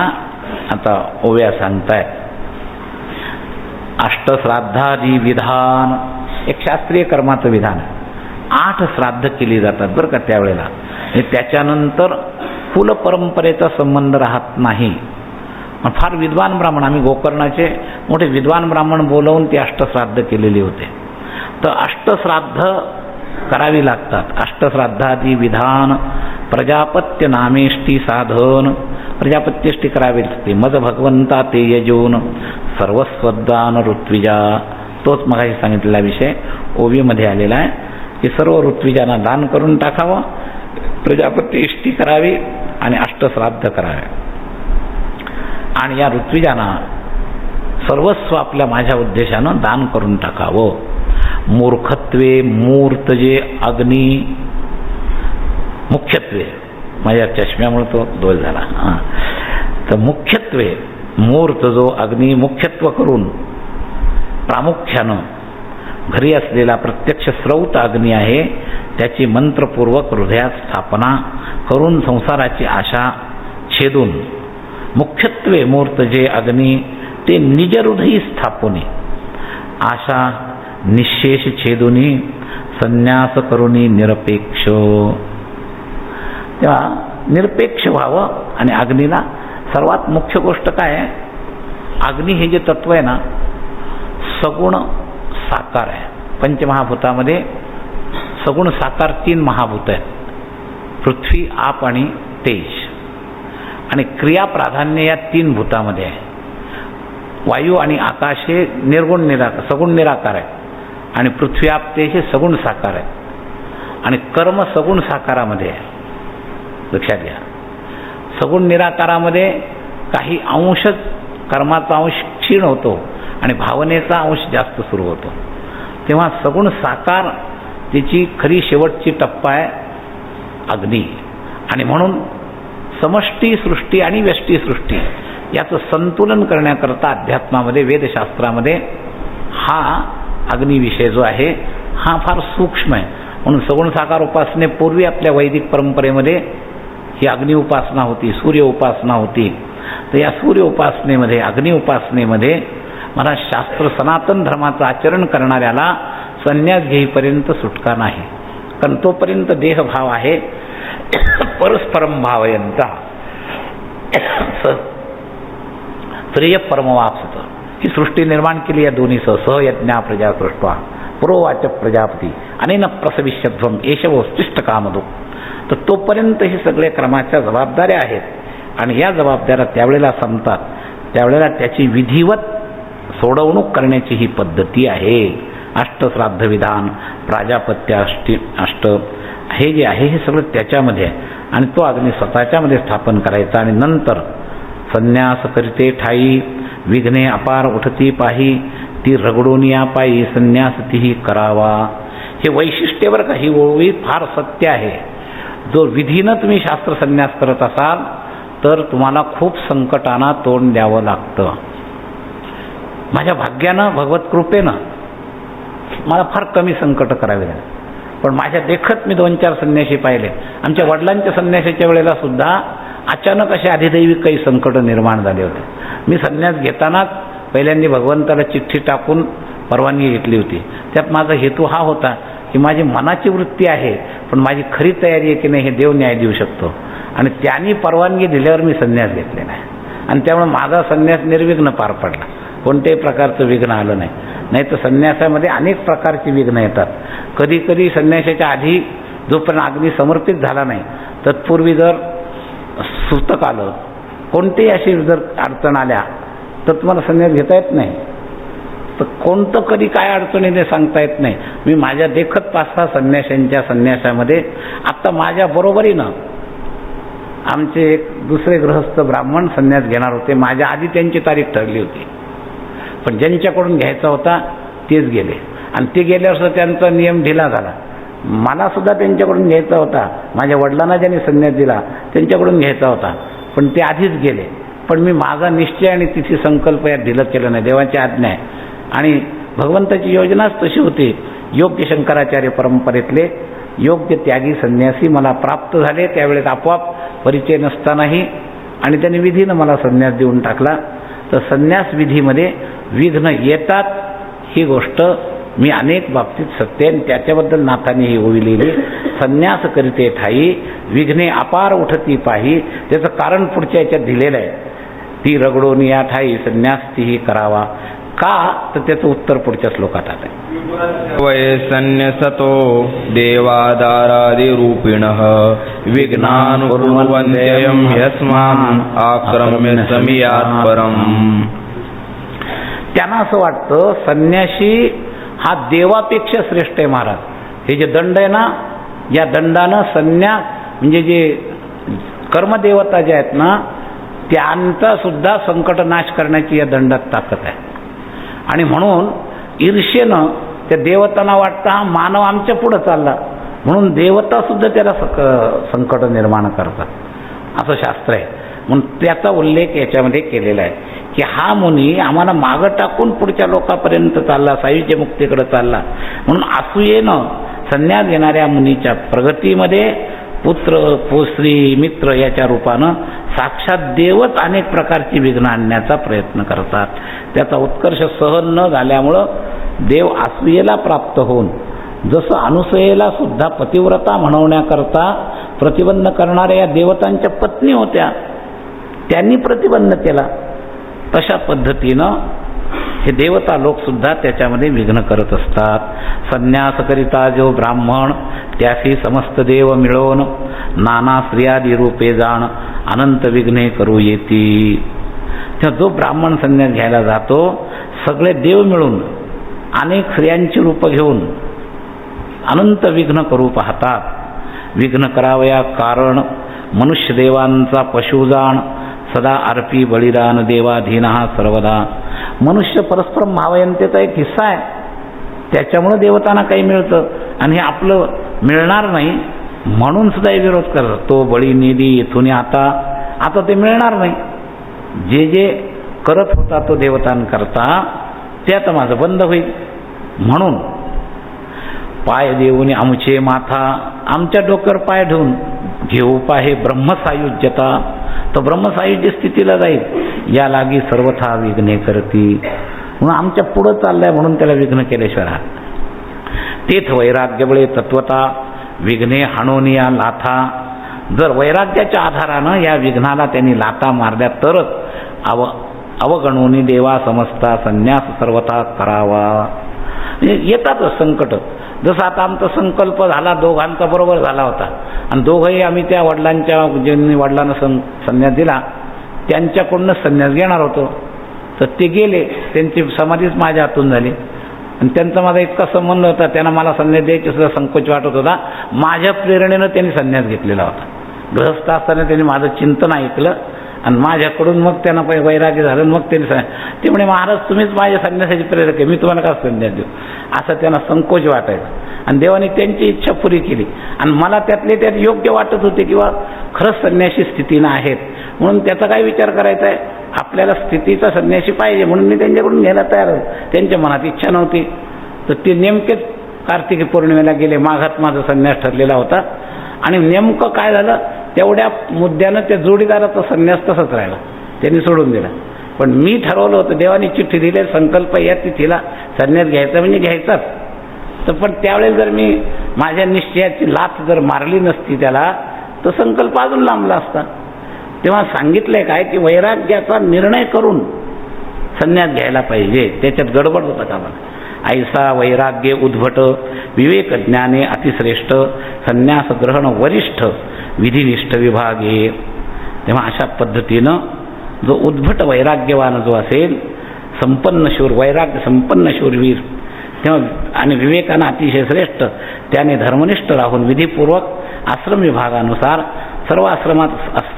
S2: आता ओव्या सांगतायत. अष्टश्राद्धादी विधान, एक शास्त्रीय कर्माचं विधान आहे. 8 श्राद्ध केली जातात बरं का त्यावेळेला. त्याच्यानंतर कुल परंपरेचा संबंध राहत नाही. पण फार विद्वान ब्राह्मण, आम्ही गोकर्णाचे मोठे विद्वान ब्राह्मण बोलवून ते अष्टश्राद्ध केलेली होते. तर अष्टश्राद्ध करावी लागतात. अष्टश्राद्धादी विधान प्रजापत्य नामेष्टी साधन, प्रजापत्यष्टी करावी लागते. मज भगवंता ते यजून सर्वस्वदान ऋत्विजा, तोच मगाशी सांगितलेला विषय ओवीमध्ये आलेला आहे की सर्व ऋत्विजांना दान करून टाकावं, प्रजापती इष्टी करावी आणि अष्टश्राद्ध करावे. आणि या ऋत्विजांना सर्वस्व आपल्या माझ्या उद्देशानं दान करून टाकावं. मूर्खत्वे मूर्त जे अग्नी, मुख्यत्वे माझ्या चष्म्यामुळे तो दोष झाला. तर मुख्यत्वे मूर्त जो अग्नी मुख्यत्व करून प्रामुख्यानं घरी असलेला प्रत्यक्ष स्रौत अग्नी आहे त्याची मंत्रपूर्वक हृदयात स्थापना करून संसाराची आशा छेदून, मुख्यत्वे मूर्त जे अग्नी ते निज हृदयी स्थापुनी आशा निशेष छेदुनी संन्यास करुणी निरपेक्ष. तेव्हा निरपेक्ष व्हावं. आणि अग्नीला सर्वात मुख्य गोष्ट काय आहे, अग्नी हे जे तत्व आहे ना सगुण साकार आहे. पंचमहाभूतामध्ये सगुण साकार 3 महाभूत आहेत, पृथ्वी, आप आणि तेज. आणि क्रिया प्राधान्य या 3 भूतामध्ये आहे. वायू आणि आकाश हे निर्गुण निराकार, सगुण निराकार आहे आणि पृथ्वी, आप, तेज हे सगुण साकार आहे. आणि कर्म सगुण साकारामध्ये आहे. लक्षात घ्या, सगुण निराकारामध्ये काही अंशच कर्माचा अंश क्षीण होतो आणि भावनेचा अंश जास्त सुरू होतो. तेव्हा सगुण साकार त्याची खरी शेवटची टप्पा आहे अग्नी. आणि म्हणून समष्टी सृष्टी आणि व्यष्टी सृष्टी याचं संतुलन करण्याकरता अध्यात्मामध्ये, वेदशास्त्रामध्ये हा अग्निविषय जो आहे हा फार सूक्ष्म आहे. म्हणून सगुण साकार उपासनेपूर्वी आपल्या वैदिक परंपरेमध्ये ही अग्नि उपासना होती, सूर्य उपासना होती. तर या सूर्य उपासनेमध्ये, अग्नि उपासनेमध्ये मला शास्त्र सनातन धर्माचं आचरण करणाऱ्याला संन्यास घेईपर्यंत सुटका नाही. कारण तोपर्यंत देहभाव आहे. परस्परम भावयंता श्रेय परमवाप्सत. ही सृष्टी निर्माण केली या दोन्ही सहयज्ञा प्रजा सृष्टवा पुरोवाच प्रजापती अनेन प्रसविष्यध्वम येशवोस्तिष्ठ कामदो. तर तोपर्यंत हे सगळे क्रमाच्या जबाबदाऱ्या आहेत. आणि या जबाबदाऱ्या त्यावेळेला संपतात. त्यावेळेला त्याची विधिवत सोडवणूक करण्याची ही पद्धती आहे. अष्टश्राद्ध विधान, प्राजापत्य अष्ट हे जे आहे हे सगळं त्याच्यामध्ये आहे. आणि तो अग्नी स्वतःच्यामध्ये स्थापन करायचा. आणि नंतर संन्यास करिते ठाई विघ्ने अपार उठती पाही ती रगडून या पायी संन्यास तीही करावा. हे वैशिष्ट्य बरं का, ही ओळी फार सत्य आहे. जो विधीनं तुम्ही शास्त्र संन्यास करत असाल तर तुम्हाला खूप संकटांना तोंड द्यावं लागतं. माझ्या भाग्यानं, भगवत कृपेनं मला फार कमी संकट करावे लागले. पण माझ्या देखत मी 2-4 संन्यासी पाहिले. आमच्या वडिलांच्या संन्यासाच्या वेळेला सुद्धा अचानक असे अधिदैविक काही संकट निर्माण झाले होते. मी संन्यास घेतानाच पहिल्यांदा भगवंताला चिठ्ठी टाकून परवानगी घेतली होती. त्यात माझा हेतू हा होता की माझी मनाची वृत्ती आहे, पण माझी खरी तयारी आहे की नाही हे देव न्याय देऊ शकतो. आणि त्यांनी परवानगी दिल्यावर मी संन्यास घेतले नाही. आणि त्यामुळे माझा संन्यास निर्विघ्न पार पडला. कोणत्याही प्रकारचं विघ्न आलं नाही. नाही तर संन्यासामध्ये अनेक प्रकारची विघ्न येतात. कधी कधी संन्यासाच्या आधी जोपर्यंत अग्नी समर्पित झाला नाही तत्पूर्वी जर सूतक आलं, कोणतेही अशी जर अडचण आल्या तर तुम्हाला संन्यास घेता येत नाही. तर कोणतं कधी काय अडचणी ते सांगता येत नाही. मी माझ्या देखत 5-6 संन्याशांच्या संन्यासामध्ये आत्ता माझ्या बरोबरीनं आमचे एक दुसरे गृहस्थ ब्राह्मण संन्यास घेणार होते. माझ्या आधी त्यांची तारीख ठरली होती, पण ज्यांच्याकडून घ्यायचा होता तेच गेले. आणि ते गेल्यावर त्यांचा नियम ढिला झाला. मला सुद्धा त्यांच्याकडून घ्यायचा होता. माझ्या वडिलांना ज्यांनी संन्यास दिला त्यांच्याकडून घ्यायचा होता, पण ते आधीच गेले. पण मी माझा निश्चय आणि तिथी संकल्प यात ढिलं केलं नाही. देवाची आज्ञा आहे. आणि भगवंताची योजनाच तशी होती. योग्य शंकराचार्य परंपरेतले योग्य त्यागी संन्यासी मला प्राप्त झाले. त्यावेळेस आपोआप परिचय नसतानाही आणि त्यांनी विधीनं मला संन्यास देऊन टाकला. तर संन्यास विधीमध्ये विघ्न येतात ही गोष्ट मी अनेक बाबतीत सत्य आहे. त्याच्याबद्दल नाथांनी ही ओवी लिहिली. संन्यास करीते ठाई विघ्ने अपार उठती पाही. त्याचं कारण पुढच्या याच्यात दिलेलं आहे. ती रगडून या ठाई संन्यास तीही करावा. का तर त्याचं उत्तर पुढच्या श्लोकात आलंय.
S3: वै संन्यसतो देवादारादिरूपिणः विघ्नानुकुर्वन्त्ययं यस्मान् आक्रम्य समियात् परम्.
S2: त्यांना असं वाटतं संन्यासी हा देवापेक्षा श्रेष्ठ आहे महाराज. हे जे दंड आहे ना, या दंडानं संन्यास म्हणजे जे कर्मदेवता जे आहेत ना त्यांचा सुद्धा संकट नाश करण्याची या दंडात ताकद आहे. आणि म्हणून ईर्ष्येनं त्या देवतांना वाटतं हा मानव आमच्या पुढं चालला, म्हणून देवता सुद्धा त्याला संकट निर्माण करतात असं शास्त्र आहे. म्हणून त्याचा उल्लेख याच्यामध्ये केलेला आहे की हा मुनी आम्हाला मागं टाकून पुढच्या लोकांपर्यंत चालला, सायुज्य मुक्तीकडे चालला. म्हणून असूयेनं संन्यास घेणाऱ्या मुनीच्या प्रगतीमध्ये पुत्र पुत्री मित्र याच्या रूपानं साक्षात देवच अनेक प्रकारची विघ्न आणण्याचा प्रयत्न करतात. त्याचा उत्कर्ष सहन न झाल्यामुळं देव असूयेला प्राप्त होऊन जसं अनुसूयेला सुद्धा पतिव्रता म्हणवण्याकरता प्रतिबंध करणाऱ्या या देवतांच्या पत्नी होत्या, त्यांनी प्रतिबंध केला, तशा पद्धतीनं हे देवता लोक सुद्धा त्याच्यामध्ये विघ्न करत असतात. संन्यास करिता जो ब्राह्मण त्यासी समस्त देव मिळवून नाना स्त्रियादी रूपे जाण अनंत विघ्ने करू येती. तेव्हा जो ब्राह्मण संन्यास घ्यायला जातो सगळे देव मिळून अनेक स्त्रियांची रूपं घेऊन अनंत विघ्न करू पाहतात. विघ्न करावया कारण मनुष्य देवांचा पशुजाण सदा अर्पी बळीदान देवाधीन हा सर्वदा. मनुष्य परस्पर भावयंतेचा एक हिस्सा आहे. त्याच्यामुळं देवतांना काही मिळतं आणि हे आपलं मिळणार नाही म्हणून सुद्धा हे विरोध करतात. तो बळी निधी इथून आता ते मिळणार नाही. जे जे करत होता तो देवतांकरता ते आता माझं बंद होईल. म्हणून पाय देऊन आमचे माथा, आमच्या डोक्यावर पाय ठेवून घेऊ पाहे ब्रह्मसायुज्यता, तो ब्रह्मसायुज्य स्थितीला जाईल. या लागी सर्वथा विघ्ने करती. म्हणून आमच्या पुढं चाललंय म्हणून त्याला विघ्न केल्याशिवाय राहत. तेथ वैराग्यबळे तत्वता विघ्ने हाणोनिया लाथा. जर वैराग्याच्या आधारानं या विघ्नाला त्यांनी लाथा मारल्या तरच अवगणोनी देवा समजता संन्यास सर्वथा करावा. म्हणजे येतातच संकट. जसं आता आमचा संकल्प झाला दोघांचा बरोबर झाला होता आणि दोघंही आम्ही त्या वडिलांच्या ज्यांनी वडिलांना संन्यास दिला त्यांच्याकडूनच संन्यास घेणार होतो. तर ते गेले, त्यांची समाधीच माझ्या हातून झाली आणि त्यांचा माझा इतका संबंध होता, त्यांना मला संन्यास द्यायची सुद्धा संकोच वाटत होता. माझ्या प्रेरणेनं त्यांनी संन्यास घेतलेला होता. गृहस्थ असताना त्यांनी माझं चिंतन ऐकलं आणि माझ्याकडून मग त्यांना वैराग्य झालं. मग त्यांनी ते म्हणे महाराज तुम्हीच माझ्या संन्यासाची प्रेरक आहे, मी तुम्हाला का संन्यास देऊ, असं त्यांना संकोच वाटायचा. आणि देवाने त्यांची इच्छा पुरी केली आणि मला त्यातले त्यात योग्य वाटत होते किंवा खरंच संन्यासी स्थितीनं आहेत. म्हणून त्याचा काय विचार करायचा आहे, आपल्याला स्थितीचा संन्यासी पाहिजे म्हणून मी त्यांच्याकडून घ्यायला तयार होतो. त्यांच्या मनात इच्छा नव्हती तर ते नेमकेच कार्तिकी पौर्णिमेला गेले. माघात माझा संन्यास ठरलेला होता आणि नेमकं काय झालं, तेवढ्या मुद्द्यानं त्या जोडीदाराचा संन्यास तसंच राहिला, त्यांनी सोडून दिला. पण मी ठरवलं होतं, देवाने चिठ्ठी दिली, संकल्प या तिथीला संन्यास घ्यायचा म्हणजे घ्यायचाच. तर पण त्यावेळेस जर मी माझ्या निश्चयाची लाथ जर मारली नसती त्याला तर संकल्प अजून लांबला असता. तेव्हा सांगितलंय काय की वैराग्याचा निर्णय करून संन्यास घ्यायला पाहिजे, त्याच्यात गडबड होता का मला. ऐसा वैराग्य उद्भट विवेक ज्ञाने अतिश्रेष्ठ संन्यास ग्रहण वरिष्ठ विधिनिष्ठ विभागे. तेव्हा अशा पद्धतीनं जो उद्भट वैराग्यवान जो असेल, संपन्न शूर वैराग्य संपन्न शूरवीर तेव्हा आणि विवेकानं अतिशय श्रेष्ठ, त्याने धर्मनिष्ठ राहून विधिपूर्वक आश्रम विभागानुसार सर्व आश्रमात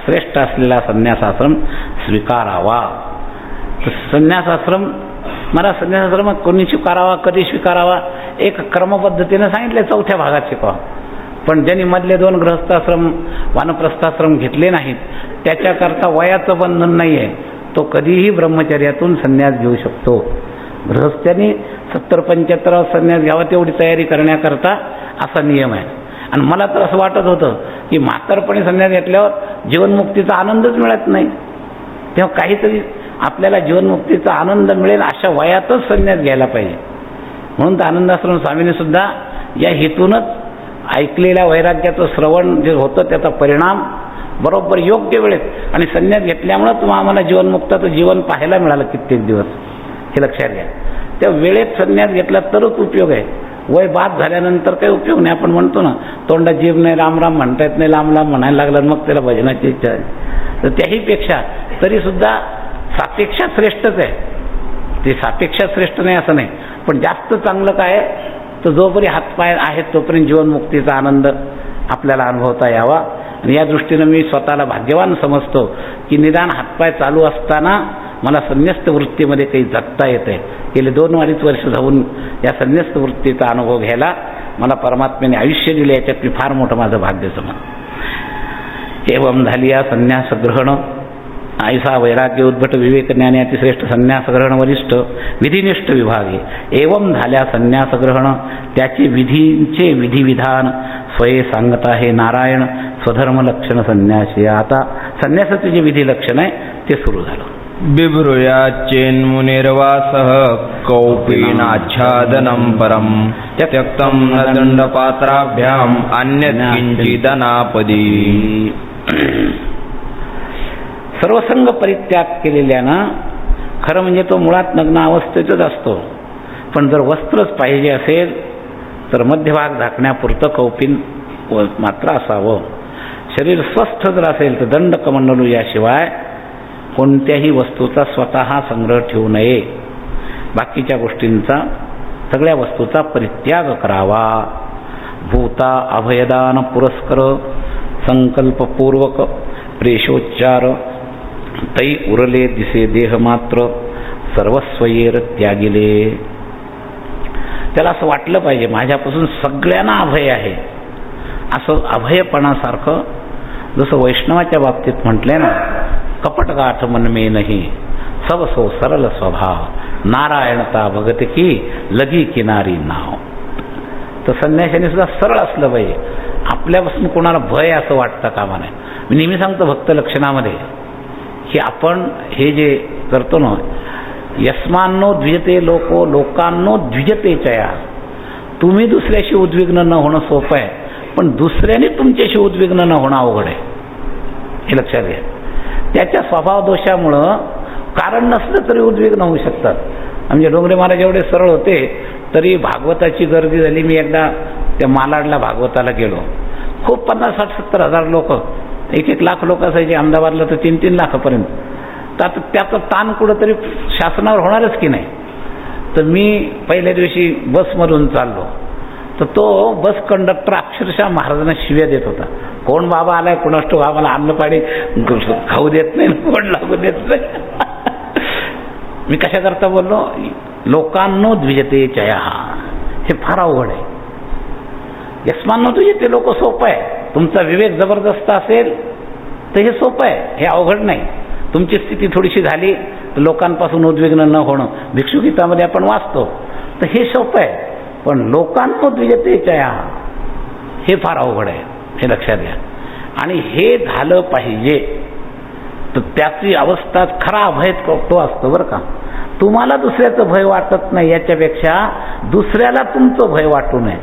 S2: श्रेष्ठ असलेला संन्यासाश्रम स्वीकारावा. संन्यासाश्रम मला संन्यासाश्रम कोणी स्वीकारावा, कधी स्वीकारावा, एक क्रमपद्धतीनं सांगितले, 4थ्या भागात शिकवा. पण ज्यांनी मधले 2 गृहस्थाश्रम वानप्रस्थाश्रम घेतले नाहीत त्याच्याकरता वयाचं बंधन नाही आहे, तो कधीही ब्रह्मचर्यातून संन्यास घेऊ शकतो. गृहस्थांनी 70-75 संन्यास घ्यावा तेवढी तयारी करण्याकरता असा नियम आहे. आणि मला तर असं वाटत होतं की म्हातारपणी संन्यास घेतल्यावर जीवनमुक्तीचा आनंदच मिळत नाही. तेव्हा काहीतरी आपल्याला जीवनमुक्तीचा आनंद मिळेल अशा वयातच संन्यास घ्यायला पाहिजे. म्हणून तर आनंदाश्रम स्वामींनी सुद्धा या हेतूनच ऐकलेल्या वैराग्याचं श्रवण जे होतं त्याचा परिणाम बरोबर योग्य वेळेत आणि संन्यास घेतल्यामुळं तुम्हाला आम्हाला जीवनमुक्ताचं जीवन पाहायला मिळालं कित्येक दिवस, हे लक्षात घ्या. त्या वेळेत संन्यास घेतला तरच उपयोग आहे. वय बाद झाल्यानंतर काही उपयोग नाही. आपण म्हणतो ना, तोंडात जीभ नाही, राम राम म्हणता येत नाही, लांब लांब म्हणायला लागलं मग त्याला भजनाची इच्छा आहे. तर त्याहीपेक्षा तरीसुद्धा सापेक्षा श्रेष्ठच आहे. ते सापेक्षा श्रेष्ठ नाही असं नाही, पण जास्त चांगलं काय आहे तर जोपर्यंत हातपाय आहेत तोपर्यंत जीवनमुक्तीचा आनंद आपल्याला अनुभवता यावा. आणि या दृष्टीनं मी स्वतःला भाग्यवान समजतो की निदान हातपाय चालू असताना मला संन्यस्त वृत्तीमध्ये काही जगता येतं आहे. गेले 2-2.5 वर्ष जाऊन या संन्यस्त वृत्तीचा अनुभव घ्यायला मला परमात्म्याने आयुष्य दिले, याच्यात मी फार मोठं माझं भाग्य समज. एवं झाली या संन्यास ग्रहण ऐसा वैराग्य उद्भट विवेक ज्ञाने अतिश्रेष्ठ संन्यास ग्रहण वरिष्ठ विधिनिष्ठ विभागे. एवं झाल्या संन्यास ग्रहण त्याचे विधींचे विधिविधान स्वये सांगत आहे नारायण स्वधर्म लक्षण संन्यासी. आता संन्यासाचे जे विधी लक्षण आहे ते सुरू झालं.
S3: बिभ्रूयाच्चेन्मुनिर्वासः कौपीनाच्छादनं परं त्यक्तं न दण्डपात्राभ्याम् अन्यत् किंचिदनापदी.
S2: सर्वसंग परित्याग केलेल्यानं खरं म्हणजे तो मुळात नग्न अवस्थेतच असतो. पण जर वस्त्रच पाहिजे असेल तर मध्यभाग झाकण्यापुरतं कौपीन मात्र असावं. शरीर स्वस्थ जर असेल तर दंड कमंडलू याशिवाय कोणत्याही वस्तूचा स्वतः संग्रह ठेवू नये. बाकीच्या गोष्टींचा सगळ्या वस्तूचा परित्याग करावा. भूता अभयदान पुरस्कर संकल्पपूर्वक प्रेषोच्चार तै उरले दिसे देह मात्र सर्वस्वयेर त्यागिले. त्याला असं वाटलं पाहिजे माझ्यापासून सगळ्यांना अभय आहे. असं अभयपणासारखं जसं वैष्णवाच्या बाबतीत म्हटलंय ना, कपटगाठ मन में नहीं सब सो सरल स्वभाव नारायणता भगत की लगी किनारी नाव. तर संन्याशाने सुद्धा सरळ असलं पाहिजे. आपल्यापासून कोणाला भय असं वाटतं कामा नये. मी नेहमी सांगतो भक्त लक्षणामध्ये की आपण हे जे करतो ना, यस्मान्नो द्विजते लोको लोकांनो द्विजते चया. तुम्ही दुसऱ्याशी उद्विग्न न होणं सोपं आहे, पण दुसऱ्याने तुमच्याशी उद्विग्न न होणं अवघड आहे, हे लक्षात घ्या. त्याच्या स्वभाव दोषामुळं कारण नसलं तरी उद्विग्न होऊ शकतात. म्हणजे डोंगरे महाराज एवढे सरळ होते तरी भागवताची गर्दी झाली. मी एकदा त्या मालाडला भागवताला गेलो. खूप 50-60-70 हजार लोक, 1-1 लाख लोक असायचे. अहमदाबादला तर 3-3 लाखापर्यंत. तर आता त्याचं ताण कुठंतरी शासनावर होणारच की नाही. तर मी पहिल्या दिवशी बसमधून चाललो तर तो बस कंडक्टर अक्षरशः महाराजांना शिव्या देत होता. कोण बाबा आलाय कुणाष्ट, बाबाला अन्न पाणी खाऊ देत नाही, कोण लागू देत नाही. मी कशा करता बोललो, लोकांनो द्विजते चया, हे फार अवघड आहे. यस्मान्नो द्विजते लोक सोपं आहे. तुमचा विवेक जबरदस्त असेल तर हे सोपं आहे, हे अवघड नाही. तुमची स्थिती थोडीशी झाली तर लोकांपासून उद्विग्न न होणं, भिक्षुगीतामध्ये आपण वाचतो, तर हे सोपं आहे. पण लोकांनो द्विजते चया हे फार अवघड आहे, हे लक्षात घ्या. आणि हे झालं पाहिजे तर त्याची अवस्था खरा अभय तो असतो बरं का. तुम्हाला दुसऱ्याचं भय वाटत नाही याच्यापेक्षा दुसऱ्याला तुमचं भय वाटू नये.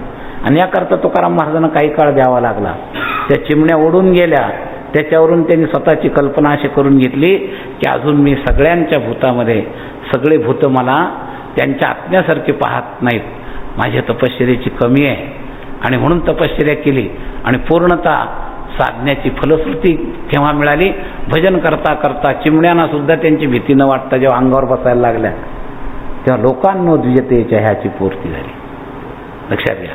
S2: आणि याकरता तुकाराम महाराजांना काही काळ द्यावा लागला. त्या चिमण्या ओढून गेल्या, त्याच्यावरून त्यांनी स्वतःची कल्पना अशी करून घेतली की अजून मी सगळ्यांच्या भूतामध्ये, सगळे भूत मला त्यांच्या आत्म्यासारखे पाहत नाहीत, माझ्या तपश्चर्याची कमी आहे. आणि म्हणून तपश्चर्या केली आणि पूर्णता साधण्याची फलश्रुती केव्हा मिळाली, भजन करता करता चिमण्यांना सुद्धा त्यांची भीती न वाटता जेव्हा अंगावर बसायला लागल्या तेव्हा लोकांनो द्विजते ह्याची पूर्ती झाली. लक्षात घ्या.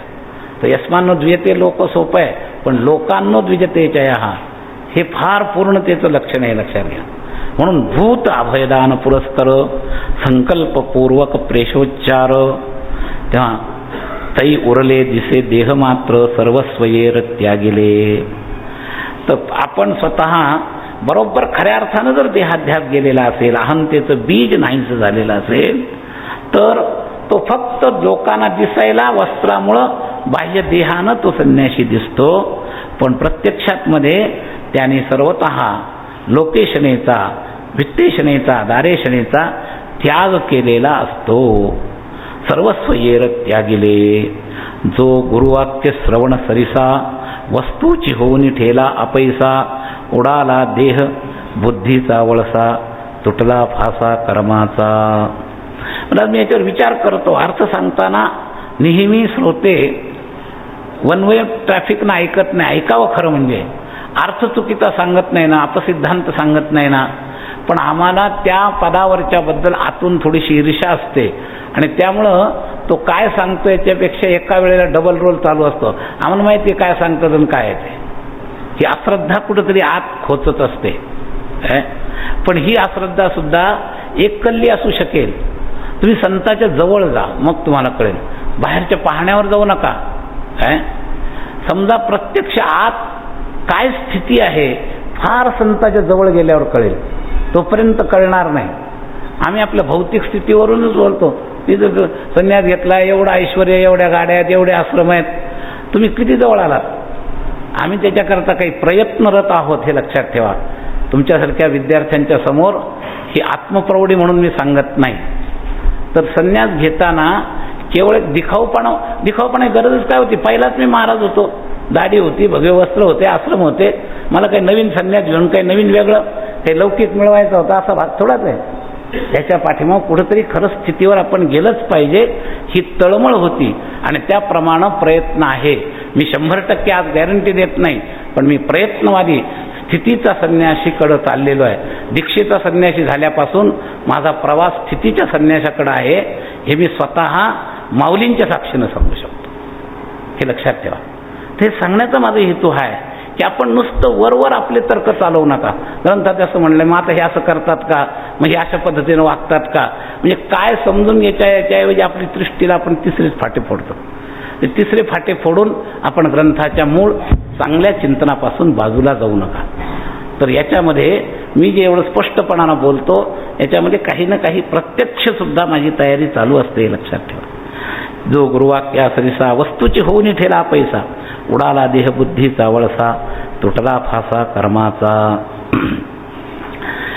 S2: तर यस्मान्नो द्विजते लोक सोपं आहे, पण लोकांनो द्विजते चया हे फार पूर्णतेचं लक्षण आहे, लक्षात घ्या. म्हणून भूत अभयदान पुरस्कर संकल्पपूर्वक प्रेषोच्चार, तेव्हा तै उरले दिसे देह मात्र सर्वस्वयेर त्यागिले. तर आपण स्वतः बरोबर खऱ्या अर्थानं जर देहाध्यास गेलेला असेल, अहंतेचं बीज नाहीसं झालेलं असेल, तर तो फक्त लोकांना दिसायला वस्त्रामुळं बाह्य देहानं तो संन्याशी दिसतो, पण प्रत्यक्षात मध्ये त्याने सर्वतः लोकेशनेचा, वित्तेशनेचा, दारेशनेचा त्याग केलेला असतो. सर्वस्व येर त्यागिले. जो गुरुवाक्य श्रवण सरिसा वस्तूची होऊन ठेला अपैसा, उडाला देह बुद्धीचा वळसा, तुटला फासा कर्माचा. मला मी याच्यावर विचार करतो. अर्थ सांगताना नेहमी श्रोते वन वे ट्रॅफिकनं ऐकत नाही. ऐकावं खरं म्हणजे. अर्थ चुकीचा सांगत नाही ना, अपसिद्धांत सांगत नाही ना, पण आम्हाला त्या पदावरच्या बद्दल आतून थोडीशी ईर्ष्या असते आणि त्यामुळं तो काय सांगतो याच्यापेक्षा एका वेळेला डबल रोल चालू असतो. आम्हाला माहिती आहे काय सांगतात आणि काय आहे ते. ही अश्रद्धा कुठंतरी आत खोचत असते. पण ही अश्रद्धा सुद्धा एक कल्ली असू शकेल. तुम्ही संताच्या जवळ जा, मग तुम्हाला कळेल. बाहेरच्या पाहण्यावर जाऊ नका. समजा प्रत्यक्ष आत काय स्थिती आहे फार संताच्या जवळ गेल्यावर कळेल, तोपर्यंत कळणार नाही. आम्ही आपल्या भौतिक स्थितीवरूनच बोलतो. तिथं संन्यास घेतला, एवढं ऐश्वर, एवढ्या गाड्या आहेत, एवढे आश्रम आहेत, तुम्ही किती जवळ आलात. आम्ही त्याच्याकरता काही प्रयत्नरत आहोत, हे लक्षात ठेवा. तुमच्यासारख्या विद्यार्थ्यांच्या समोर ही आत्मप्रौढी म्हणून मी सांगत नाही. तर संन्यास घेताना केवळ दिखाऊपणा गरजच काय होती. पहिलाच मी महाराज होतो, दाढी होती, भगवे वस्त्र होते, आश्रम होते, मला काही नवीन संन्यास घेऊन काही नवीन वेगळं काही लौकिक मिळवायचं होतं असा भाग थोडाच आहे. त्याच्या पाठीमाग कुठंतरी खरं स्थितीवर आपण गेलंच पाहिजे ही तळमळ होती आणि त्याप्रमाणे प्रयत्न आहे. मी 100% आज गॅरंटी देत नाही, पण मी प्रयत्नवादी स्थितीचा संन्याशीकडे चाललेलो आहे. दीक्षेचा संन्यासी झाल्यापासून माझा प्रवास स्थितीच्या संन्यासाकडे आहे, हे मी स्वतः माऊलींच्या साक्षीनं सांगू शकतो. हे लक्षात ठेवा. ते सांगण्याचा माझा हेतू आहे की आपण नुसतं वरवर आपले तर्क चालवू नका. ग्रंथात असं म्हणलं, मग आता हे असं करतात का, म्हणजे अशा पद्धतीनं वागतात का, म्हणजे काय समजून याच्याऐवजी आपली दृष्टीला आपण तिसरेच फाटे फोडतो. ते तिसरे फाटे फोडून आपण ग्रंथाच्या मूळ चांगल्या चिंतनापासून बाजूला जाऊ नका. तर याच्यामध्ये मी जे एवढं स्पष्टपणानं बोलतो याच्यामध्ये काही ना काही प्रत्यक्ष सुद्धा माझी तयारी चालू असते, लक्षात ठेवा. जो गुरुवाक्या सरिसा वस्तूची होऊन ठेला पैसा, उडाला देहबुद्धीचा वळसा, तुटला फासा कर्माचा.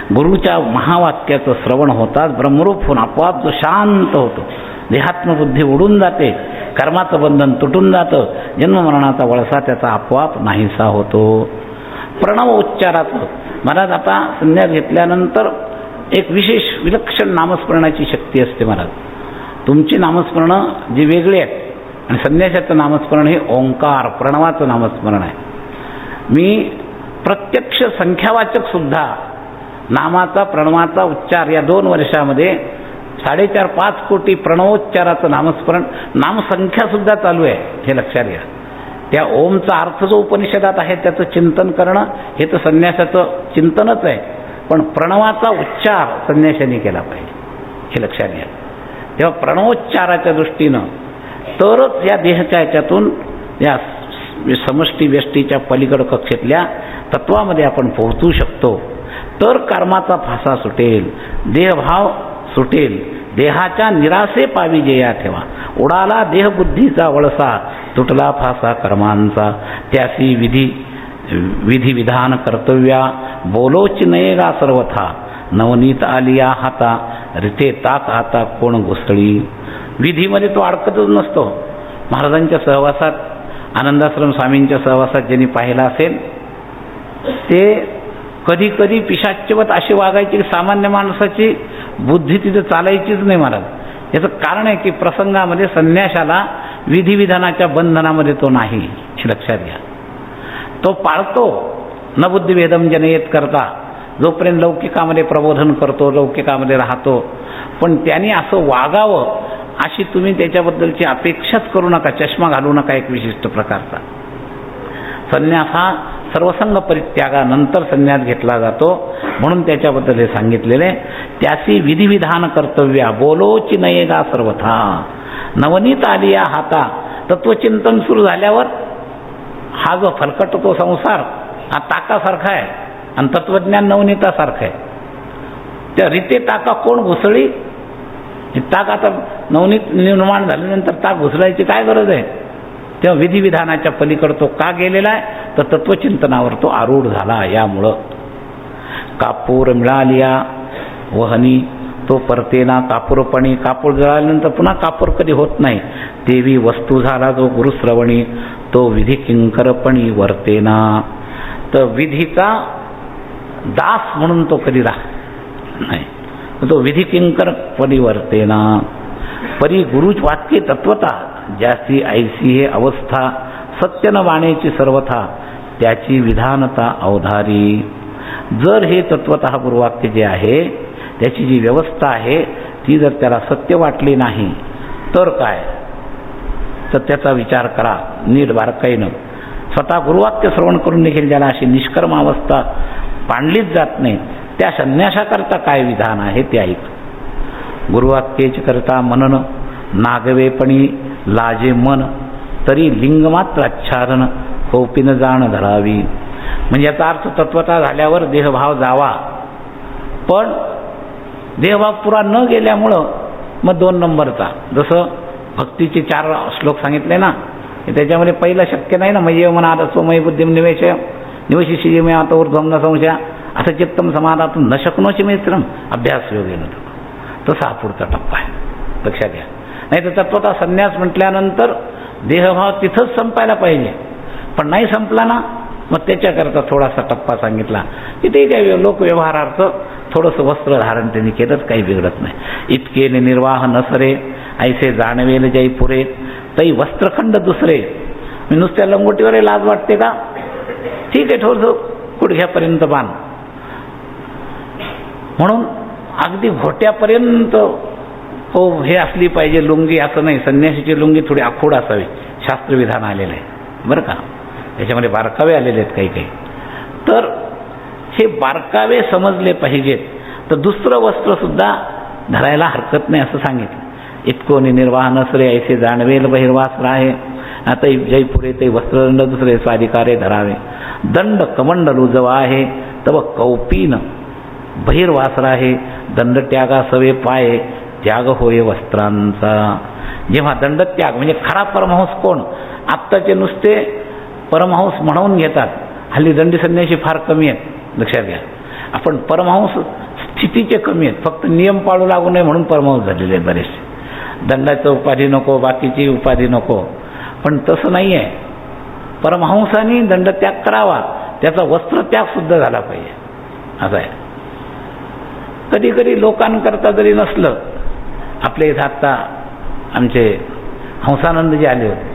S2: गुरुच्या महावाक्याचं श्रवण होताच ब्रह्मरूप होऊन आपोआप जो शांत होतो, देहात्मबुद्धी उडून जाते, कर्माचं बंधन तुटून जातं, जन्ममरणाचा वळसा त्याचा आपोआप नाहीसा होतो. प्रणव उच्चाराचं महाराज आता संन्यास घेतल्यानंतर एक विशेष विलक्षण नामस्मरणाची शक्ती असते. महाराज तुमची नामस्मरणं जी वेगळी आहेत आणि संन्यासाचं नामस्मरण हे ओंकार प्रणवाचं नामस्मरण आहे. मी प्रत्यक्ष संख्यावाचक सुद्धा नामाचा प्रणवाचा उच्चार या 2 वर्षामध्ये 4.5-5 कोटी प्रणवोच्चाराचं नामस्मरण, नामसंख्या सुद्धा चालू आहे, हे लक्षात घ्या. त्या ओमचा अर्थ जो उपनिषदात आहे त्याचं चिंतन करणं हे तर संन्यासाचं चिंतनच आहे, पण प्रणवाचा उच्चार संन्याशाने केला पाहिजे, हे लक्षात घ्या. तेव्हा प्रणवोच्चाराच्या दृष्टीनं तरच या देहाच्या ह्याच्यातून या समष्टी व्यष्टीच्या पलीकड कक्षेतल्या तत्वामध्ये आपण पोहोचू शकतो. तर कर्माचा फासा सुटेल, देहभाव सुटेल, देहाच्या निरासे पावी जेया ठेवा. उडाला देहबुद्धीचा वळसा, तुटला फासा कर्मांचा. त्यासी विधी विधान कर्तव्या, बोलोच नयेगा सर्वथा. नवनीत आलिया हाता, रिते ताक आता कोण घुसळी. विधीमध्ये तो अडकतच नसतो. महाराजांच्या सहवासात, आनंदाश्रम स्वामींच्या सहवासात ज्यांनी पाहिलं असेल ते कधी कधी पिशाच्यवत असे वागायचे की सामान्य माणसाची बुद्धी तिथं चालायचीच नाही. महाराज याचं कारण आहे की प्रसंगामध्ये संन्याशाला विधिविधानाच्या बंधनामध्ये तो नाही, हे लक्षात घ्या. तो पाळतो न बुद्धिभेदम जनयेत करता, जोपर्यंत लौकिकामध्ये प्रबोधन करतो, लौकिकामध्ये राहतो, पण त्यांनी असं वागावं अशी तुम्ही त्याच्याबद्दलची अपेक्षाच करू नका, चष्मा घालू नका एक विशिष्ट प्रकारचा. संन्यास हा सर्वसंग परित्यागानंतर संन्यास घेतला जातो, म्हणून त्याच्याबद्दल हे सांगितलेले. त्यासी विधिविधान कर्तव्या, बोलोची नयेगा सर्वथा. नवनीत आलिया हाता, तत्वचिंतन सुरू झाल्यावर हा जो फलकटतो संसार हा ताकासारखा आहे आणि तत्वज्ञान नवनीतासारखं आहे. त्या रीते ताका कोण घुसळी. ताक आता नवनीत निर्माण झाल्यानंतर ताक घुसळायची काय गरज आहे. तेव्हा विधिविधानाच्या पलीकडे तो का गेलेला आहे, तर तत्वचिंतनावर तो आरूढ झाला. यामुळं कापूर मिळालिया वहनी, तो परतेना कापूरपणी. कापूर जळाल्यानंतर पुन्हा कापूर कधी होत नाही. देवी वस्तू झाला जो गुरुश्रवणी, तो विधी किंकरपणी वर्तेना. तर विधीचा दास म्हणून तो कधी नाही, तो विधी किंकरपणी वर्तेना. परी गुरुच वाक्य तत्वता, ज्याची ऐसी हे अवस्था, सत्य न वाणेची सर्वथा, त्याची विधानता अवधारी. जर हे तत्वतः गुरुवाक्य जे आहे त्याची जी व्यवस्था आहे ती जर त्याला सत्य वाटली नाही तर काय, तर त्याचा विचार करा नीट बारकाईनं. स्वतः गुरुवाक्य श्रवण करून देखील ज्याला अशी निष्कर्म अवस्था पाणलीच जात नाही, त्या संन्यासाकरता काय विधान आहे ते ऐक. गुरुवाक्येची करता मनन, नागवेपणी लाजे मन, तरी लिंगमात्र आच्छादन, कौपीन जाण धरावी. म्हणजे याचा अर्थ तत्वता झाल्यावर देहभाव जावा, पण देहभाव पुरा न गेल्यामुळं मग 2 नंबरचा. जसं भक्तीचे 4 श्लोक सांगितले ना, त्याच्यामध्ये पहिलं शक्य नाही ना. मय मना स्वमय बुद्धिम निवेश निवशिषी मे आता ऊर्ध्वम न संशया असं चित्तम समाधातून न शक्नोची मित्रम अभ्यास योगेन. तसा हा पुढचा टप्पा आहे, लक्षात घ्या. नाही तर तत्वता संन्यास म्हटल्यानंतर देहभाव तिथंच संपायला पाहिजे, पण नाही संपला ना मग त्याच्याकरता थोडासा टप्पा सांगितला की ते काही लोकव्यवहारार्थ थोडंसं वस्त्र धारण त्यांनी केलंच, काही बिघडत नाही. इतके निर्वाह नसरे, ऐसे जाणवेल जै पुरे, तै वस्त्रखंड दुसरे. मी नुसत्या लंगोटीवर लाज वाटते का, ठीक आहे थोडंसं गुडघ्यापर्यंत बांध, म्हणून अगदी घोट्यापर्यंत हो हे असली पाहिजे लुंगी असं नाही. संन्यासीची लुंगी थोडी आखूड असावी, शास्त्रविधान आलेलं आहे बरं का. त्याच्यामध्ये बारकावे आलेले आहेत काही काही. तर हे बारकावे समजले पाहिजेत. तर दुसरं वस्त्र सुद्धा धरायला हरकत नाही असं सांगितलं. इतको निर्वाह नसरे, ऐसे जाणवेल बहिर्वास राहे, आता जयपुरे ते वस्त्रदंड दुसरे स्वाधिकारे धरावे. दंड कमंडलू जवा आहे, तव कौपीन बहिर्वास राहे, दंड त्यागा सवे पाये, त्याग होय वस्त्रांचा. जेव्हा दंडत्याग म्हणजे खरा परमहंस कोण, आत्ताचे नुसते परमहंस म्हणून घेतात. हल्ली दंडी संन्यासी फार कमी आहेत, लक्षात घ्या. आपण परमहंस स्थितीचे कमी आहेत, फक्त नियम पाळू लागू नये म्हणून परमहंस झालेले आहेत बरेचसे. दंडाचं उपाधी नको, बाकीची उपाधी नको. पण तसं नाही आहे. परमहंसाने दंडत्याग करावा, त्याचा वस्त्रत्याग सुद्धा झाला पाहिजे, असं आहे. कधी कधी लोकांकरता जरी नसलं, आपल्या इथं आत्ता आमचे हंसानंद जे आले होते,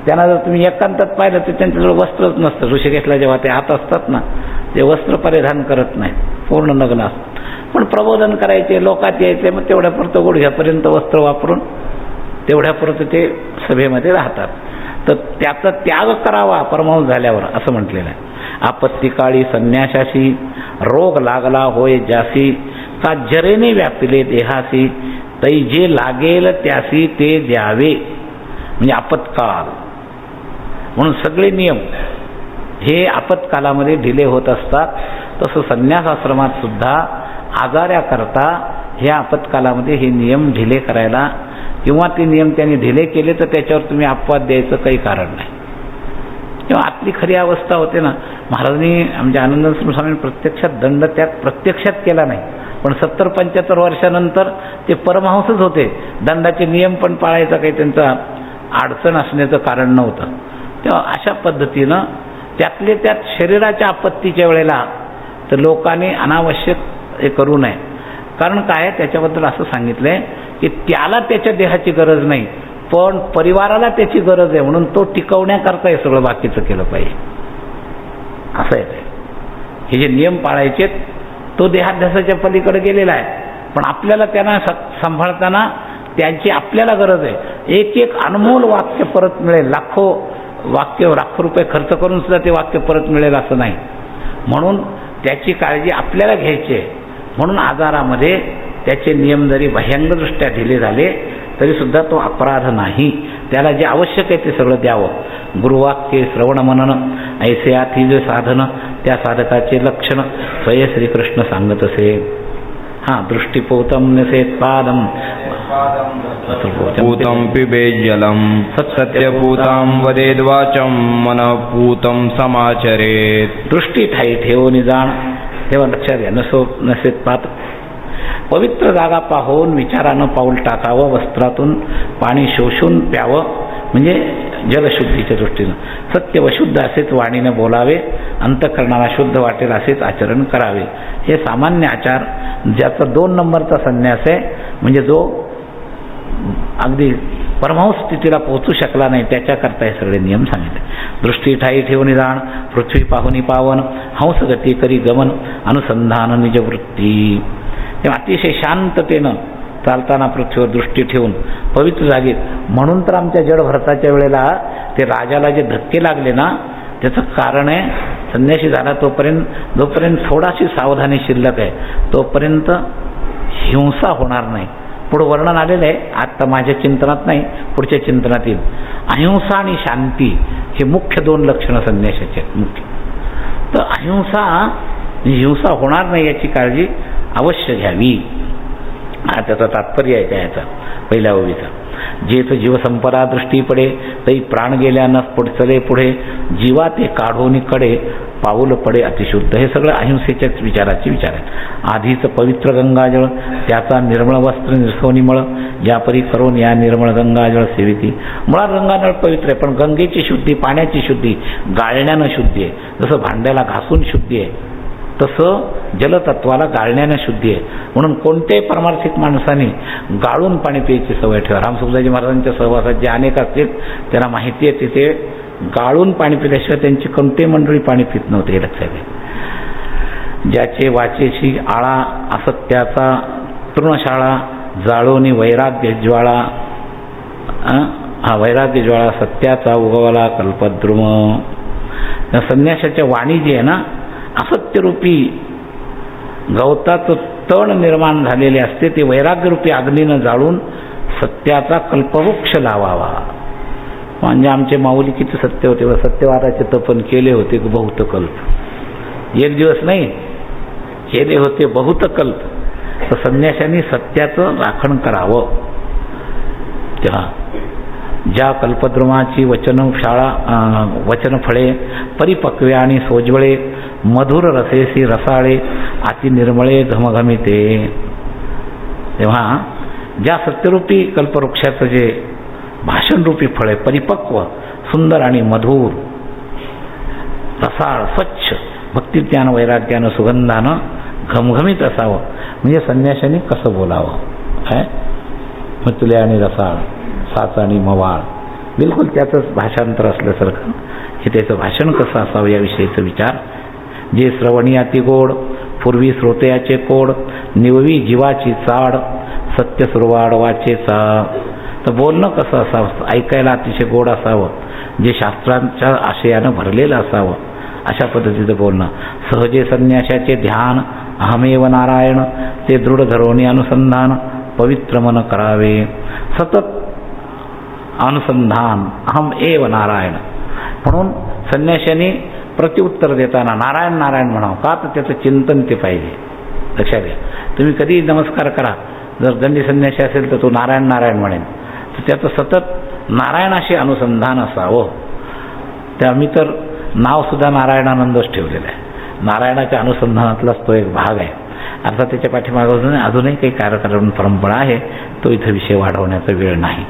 S2: त्यांना जर तुम्ही एकांतात पाहिलं तर त्यांच्याजवळ वस्त्रच नसतं. ऋषिकेशला जेव्हा ते आत असतात ना, ते वस्त्र परिधान करत नाहीत, पूर्ण नग्न असतात. पण प्रबोधन करायचे, लोकात यायचे, मग तेवढ्यापुरतं गुडघ्यापर्यंत वस्त्र वापरून तेवढ्यापुरतं ते सभेमध्ये राहतात. तर त्याचा त्याग करावा परमहंस झाल्यावर, असं म्हटलेलं आहे. आपत्ती काळी संन्याशाशी, रोग लागला होय जासी, का जरेने व्यापिले देहासी, तै जे लागेल त्यासी ते द्यावे. म्हणजे आपत्काल म्हणून सगळे नियम हे आपत्कालामध्ये ढिले होत असतात. तसं संन्यासाश्रमात सुद्धा आजाऱ्याकरता ह्या आपत्कालामध्ये हे नियम ढिले करायला, किंवा ते नियम त्यांनी ढिले केले तर त्याच्यावर तुम्ही अपवाद द्यायचं काही कारण नाही. किंवा आतली खरी अवस्था होते ना. महाराजांनी आमचे आनंद स्वामी प्रत्यक्षात दंडत्याग प्रत्यक्षात केला नाही, पण 70-75 वर्षानंतर ते परमहंसच होते. दंडाचे नियम पण पाळायचा काही त्यांचा अडचण असण्याचं कारण नव्हतं. तेव्हा अशा पद्धतीनं त्यातले त्यात शरीराच्या आपत्तीच्या वेळेला तर लोकांनी अनावश्यक हे करू नये. कारण काय, त्याच्याबद्दल असं सांगितलं आहे की त्याला त्याच्या देहाची गरज नाही, पण परिवाराला त्याची गरज आहे, म्हणून तो टिकवण्याकरता हे सगळं बाकीचं केलं पाहिजे, असं आहे. हे जे नियम पाळायचे तो देहाध्यासाच्या पलीकडे गेलेला आहे, पण आपल्याला त्यांना सांभाळताना त्यांची आपल्याला गरज आहे. एक एक अनमोल वाक्य परत मिळेल, लाखो रुपये खर्च करून सुद्धा ते वाक्य परत मिळेल असं नाही. म्हणून त्याची काळजी आपल्याला घ्यायची आहे. म्हणून आजारामध्ये त्याचे नियम जरी भयंकरदृष्ट्या ढिले झाले तरी सुद्धा तो अपराध नाही. त्याला जे आवश्यक आहे ते सगळं द्यावं. गुरुवाक्य श्रवण मनन ऐसे आती जे साधन, त्या साधकाचे लक्षण स्वय श्रीकृष्ण सांगत असे. दृष्टीपोतम नसेत पादम
S3: पूतं पिबेत् जलं, सत्यपूतां वदेद् वाचं, मनपूतं समाचरेत्.
S2: दृष्टी ठाई ठेवून जाण, तेव्हा लक्षात घ्या. नसेत पात, पवित्र जागा पाहून विचारानं पाऊल टाकावं. वस्त्रातून पाणी शोषून प्यावं, म्हणजे जलशुद्धीच्या दृष्टीनं. सत्य व शुद्ध असेच वाणीनं बोलावे, अंतःकरणाला शुद्ध वाटेल असेच आचरण करावे. हे सामान्य आचार, ज्याचा 2 नंबरचा संन्यास आहे, म्हणजे जो अगदी परमहंस स्थितीला पोहोचू शकला नाही, त्याच्याकरता हे सगळे नियम सांगितले. दृष्टी ठाई ठेवून जाण, पृथ्वी पाहुनी पावन, हंस गती करी गमन, अनुसंधान निजवृत्ती. तेव्हा अतिशय शांततेनं चालताना पृथ्वीवर दृष्टी ठेवून पवित्र जागेत. म्हणून तर आमच्या जडभरताच्या वेळेला ते राजाला जे धक्के लागले ना, त्याचं कारण आहे संन्यासी झाला जोपर्यंत थोडाशी सावधानी शिल्लक आहे तोपर्यंत हिंसा होणार नाही. पुढं वर्णन आलेलं आहे, आत्ता माझ्या चिंतनात नाही, पुढच्या चिंतनात येईल. अहिंसा आणि शांती हे मुख्य 2 लक्षणं संन्यासाची आहेत मुख्य. तर हिंसा होणार नाही याची काळजी अवश्य घ्यावी. हा त्याचा तात्पर्य आहे त्याचा पहिल्या ओळीचा. जेथ जीवसंपदा दृष्टी पडे, तै प्राण गेल्यानं चले पुढे, जीवा ते काढून कडे, पाऊल पडे अतिशुद्ध. हे सगळं अहिंसेच्याच विचाराचे विचार आहेत. आधीच पवित्र गंगाजळ, त्याचा निर्मळ वस्त्र निरसवणी मळ, यापरी करून या निर्मळ गंगाजळ सेविती. मुळात गंगाजळ पवित्र आहे, पण गंगेची शुद्धी, पाण्याची शुद्धी गाळण्यानं शुद्धी आहे. जसं भांड्याला घासून शुद्धी आहे तसं जलतत्वाला गाळण्यानं शुद्धी आहे. म्हणून कोणत्याही परमार्थिक माणसाने गाळून पाणी प्यायची सवय ठेवा. रामसुखदासजी महाराजांच्या सहवासात जे अनेक असतील त्यांना माहिती आहे, तिथे गाळून पाणी पिल्याशिवाय त्यांची कोणतीही मंडळी पाणी पित नव्हते, हे लक्षात घ्या. ज्याचे वाचेशी आळा, असत्याचा तृणशाळा, जाळोनी वैराग्य ज्वाळा, वैराग्य ज्वाळा, सत्याचा उगवला कल्पद्रुम. संन्यासाच्या वाणी जी आहे ना, असत्यरूपी गवताचं तण निर्माण झालेले असते, ते वैराग्यरूपी अग्नीनं जाळून सत्याचा कल्पवृक्ष लावावा. म्हणजे आमचे माऊली किती सत्य होते व सत्यवादाचे तपन केले होते बहुत कल्प. एक दिवस नाही, केले होते बहुत कल्प. तर संन्याशांनी सत्याचं राखण करावं. तेव्हा ज्या कल्पद्रुमाची वचनफळे परिपक्वे आणि सोज्वळे मधुर रसेसी रसाळे अति निर्मळे घमघमिते. तेव्हा ज्या सत्यरूपी कल्पवृक्षाचं जे भाषणरूपी फळ आहे परिपक्व सुंदर आणि मधुर रसाळ स्वच्छ भक्तिज्ञान वैराग्यानं सुगंधानं घमघमीत असावं. म्हणजे संन्याशाने कसं बोलावं काय मथुले आणि रसाळ साच आणि मवाळ बिलकुल त्याचंच भाषांतर असल्यासारखं हे त्याचं भाषण कसं असावं याविषयीचं विचार. जे श्रवणी अति गोड पूर्वी श्रोतयाचे कोड निववी जीवाची चाड सत्य सुरवाड वाचेचा. तर बोलणं कसं असावं ऐकायला अतिशय गोड असावं जे शास्त्रांच्या आशयानं भरलेलं असावं अशा पद्धतीचं बोलणं. सहजे संन्याशाचे ध्यान अहमेव नारायण ते दृढ धरोणी अनुसंधान पवित्र मन करावे. सतत अनुसंधान अहम एव नारायण म्हणून संन्याशाने प्रत्युत्तर देताना नारायण नारायण म्हणावं. का तर त्याचं चिंतन ते पाहिजे. लक्षात घ्या तुम्ही कधी नमस्कार करा जर दंडी संन्यासी असेल तर तो नारायण नारायण म्हणेन तर त्याचं सतत नारायणाशी अनुसंधान असावं. त्या आम्ही तर नावसुद्धा नारायणानंदच ठेवलेलं आहे. नारायणाच्या अनुसंधानातलाच तो एक भाग आहे. अर्थात त्याच्या पाठीमागं अजूनही काही कार्यक्रम परंपरा आहे तो इथं विषय वाढवण्याचा वेळ नाही.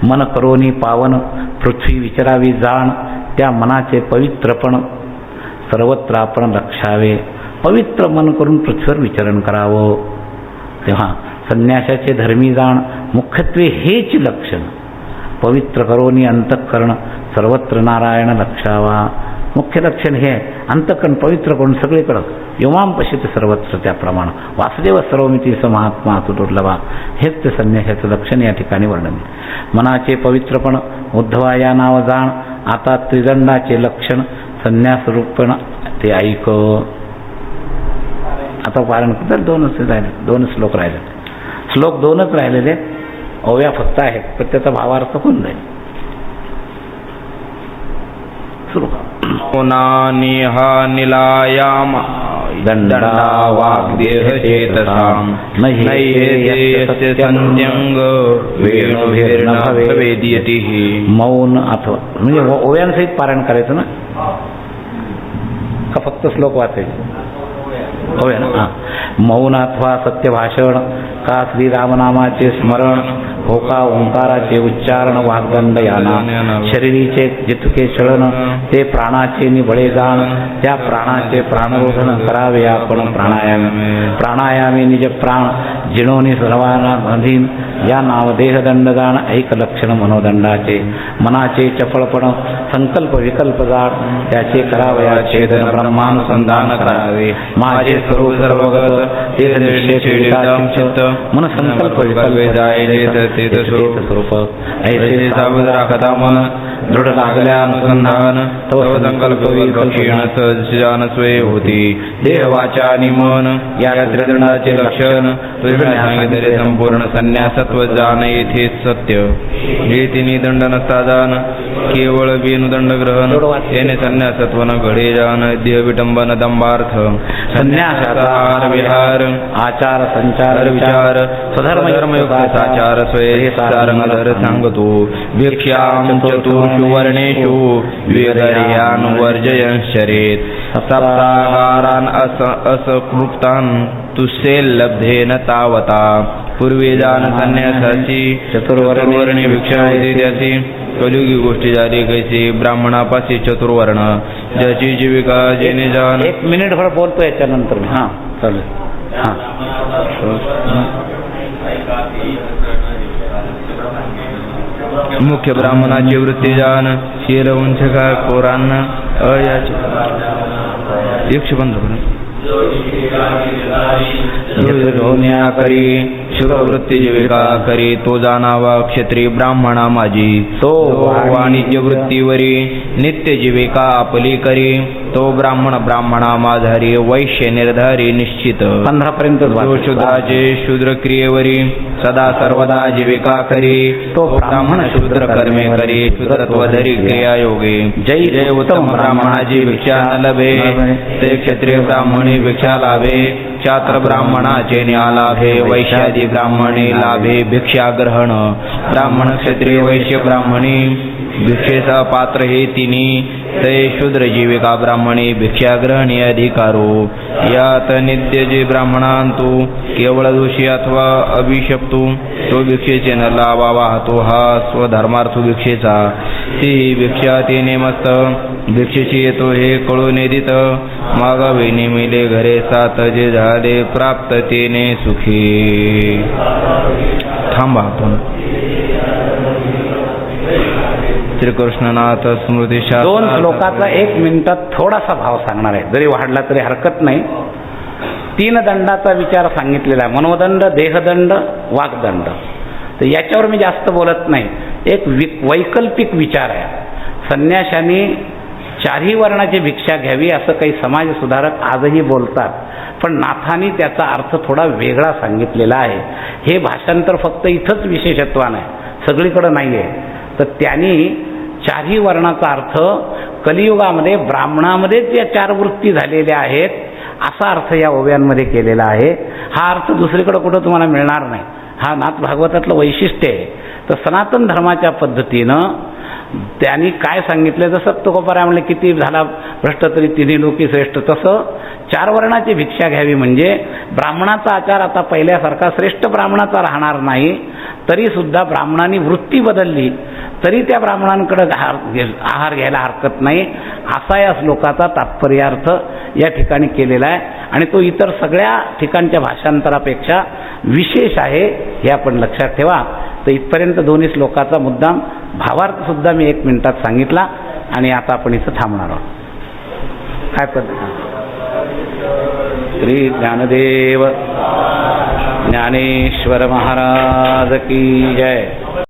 S2: मन करोनी पावन पृथ्वी विचारावी जाण त्या मनाचे पवित्रपण सर्वत्र आपण रक्षावे. पवित्र मन करून पृथ्वीवर विचरण करावं. तेव्हा संन्यासाचे धर्मी जाण मुख्यत्वे हेच लक्षण पवित्र करोनी अंतःकरण सर्वत्र नारायण लक्षावा. मुख्य लक्षण हे अंतःकरण पवित्र करून सगळीकडं योमाम पश्यते सर्वत्र त्याप्रमाणे वासुदेव सर्वमिती महात्मा दुर्लभा हेच ते संन्यासाचं लक्षण या ठिकाणी वर्णन. मनाचे पवित्रपण उद्धवा या नाव जाण आता त्रिदंडाचे लक्षण संन्यास रूपण ते ऐक. आता पारण तर दोन श्लोक राहिले. श्लोक 2च राहिलेले ओव्या फक्त आहेत पण त्याचा भावार्थ होऊन जाईल. सुरू
S3: निहा निलायाम दंडा वाग्देह चेतसाम नैयस्य संत्यंग वेणुभिर्न भवेदियतिः.
S2: मौन अथवा म्हणजे ओव्यांसहित पारायण करायचं ना का फक्त श्लोक वाचायचे ओव्या ना. मौन अथवा सत्य भाषण का श्रीरामनामाचे स्मरण हो का ओंकाराचे उच्चारण वाग्दंड याना शरीरीचे जितके चलन ते प्राणाचे निबळे जाण त्या प्राणाचे प्राणरोधन करावे आपण प्राणायामे निज प्राण जिणोनी सर्वांना बंधीन या नामदेह दंड जाण ऐक लक्षण मनोदंडाचे. मनाचे चपळपण संकल्प विकल्प जाण त्याचे करावया छेदन ब्रह्मानुसंधान करावे. माझे स्वरूप सर्वगत ते चित्त मन संकल्प विकल्प स्वरूप ऐसे सावध राखता मन दृढ लागल्या अनुसंधान तव संकल्प विकल्प स्वय होती देह वाचा आणि मन या त्रिदंडाचे लक्षण सांगितले. संपूर्ण संन्यासत्व जाण येथे सत्य येथे दंड नसता जाण केवळ विनुदंड ग्रहण येणे संन्यासत्व न घडे जाण देह विटंबन दंबार्थ संन्यासाचा विहार आचार संचार विचार स्वधर्म धर्मयुक्ताचार स्वय सारंगधर सांगतो. भिक्षां चतुर्षु वर्णेषु वेदर्यान् वर्जयन् शरेत सप्ताहारान् असकृप्तान् तुष्ये लब्धेन तावता. पूर्वी जाण संन्यासाची चतुर्वर्णी भिक्षा होती त्याची कलियुगी गोष्टी झाली कैसी ब्राह्मणापाशी चतुर्वर्ण ज्याची जीविका जेणे जाण. 1 मिनिटभर बोलतो याच्यानंतर मी. हां चालेल. हां मुख्य ब्राह्मणाची वृत्ती जाण शिरवंशकार कोरांना अयाची 100 बंद करी शुभवृत्ती जीविका करी तो जाणावा क्षत्रिय ब्राह्मणा माझी. तो वाणिज्य वृत्तीवरी नित्य जीविका आपली करी तो ब्राह्मणा माझारी वैश्य निर्धारी निश्चित. 15 पर्यंत. तो शूद्राचे शूद्र क्रियेवरी सदा सर्वदा जीविका करी तो ब्राह्मण शूद्र कर्मे करी शूद्रत्वधरी क्रिया योगे. जय जय उत्तम ब्राह्मणाची भिक्षा न लभे ते क्षत्रिय ब्राह्मणी भिक्षा लाभे. क्षात्र ब्राह्मणाचे न्यालाभे वैश्यादी
S3: जाती ब्राह्मणे लाभे भिक्षाग्रहण ब्राह्मण क्षत्रिय वैश्य ब्राह्मणी भिक्षेचा पात्र हे तिन्ही ते शूद्र जीविका ब्राह्मणे भिक्षाग्रहणी अधिकारो यात नित्य जे ब्राह्मणांतू केवळ दोषी अथवा अभिशप्तू तो भिक्षेचे न लावा वाहतो हा स्वधर्मार्थ भिक्षेचा ती भिक्षा ते नेमस्त भिक्षेची येतो हे कळून येदित मागावे नेमिले घरे सात जे झाले प्राप्त तेने सुखी. थांबा आपण श्रीकृष्णनाथ स्मृती
S2: 2 श्लोकाचा 1 मिनिटात थोडासा भाव सांगणार आहे, जरी वाढला तरी हरकत नाही. 3 दंडाचा विचार सांगितलेला आहे, मनोदंड, देहदंड, वाग्दंड. तर याच्यावर मी जास्त बोलत नाही. एक वैकल्पिक विचार आहे. संन्याशांनी 4ही वर्णाची भिक्षा घ्यावी असं काही समाज सुधारक आजही बोलतात, पण नाथांनी त्याचा अर्थ थोडा वेगळा सांगितलेला आहे. हे भाषांतर फक्त इथंच विशेषत्वान आहे, सगळीकडे नाही आहे. तर त्यांनी 4ही वर्णाचा अर्थ कलियुगामध्ये ब्राह्मणामध्येच या 4 वृत्ती झालेल्या आहेत असा अर्थ या ओव्यांमध्ये केलेला आहे. हा अर्थ दुसरीकडे कुठं तुम्हाला मिळणार नाही. हा नाथ भागवतातलं वैशिष्ट्य आहे. तर सनातन धर्माच्या पद्धतीनं त्यांनी काय सांगितलं, जसं तुकोबाराय म्हणले किती झाला भ्रष्ट तरी तिन्ही लोकी श्रेष्ठ, तसं 4 वर्णाची भिक्षा घ्यावी म्हणजे ब्राह्मणाचा आचार आता पहिल्यासारखा श्रेष्ठ ब्राह्मणाचा राहणार नाही. तरी सुद्धा ब्राह्मणांनी वृत्ती बदलली तरी त्या ब्राह्मणांकडे आहार घ्यायला हरकत नाही असा या श्लोकाचा तात्पर्यार्थ या ठिकाणी केलेला आहे. आणि तो इतर सगळ्या ठिकाणच्या भाषांतरापेक्षा विशेष आहे हे आपण लक्षात ठेवा. तर इथपर्यंत दोन्ही श्लोकाचा मुद्दाम भावार्थ सुद्धा मी 1 मिनिटात सांगितला आणि आता आपण इथं थांबणार आहोत. काय पद्धती? श्री ज्ञानदेव ज्ञानेश्वर महाराज की जय.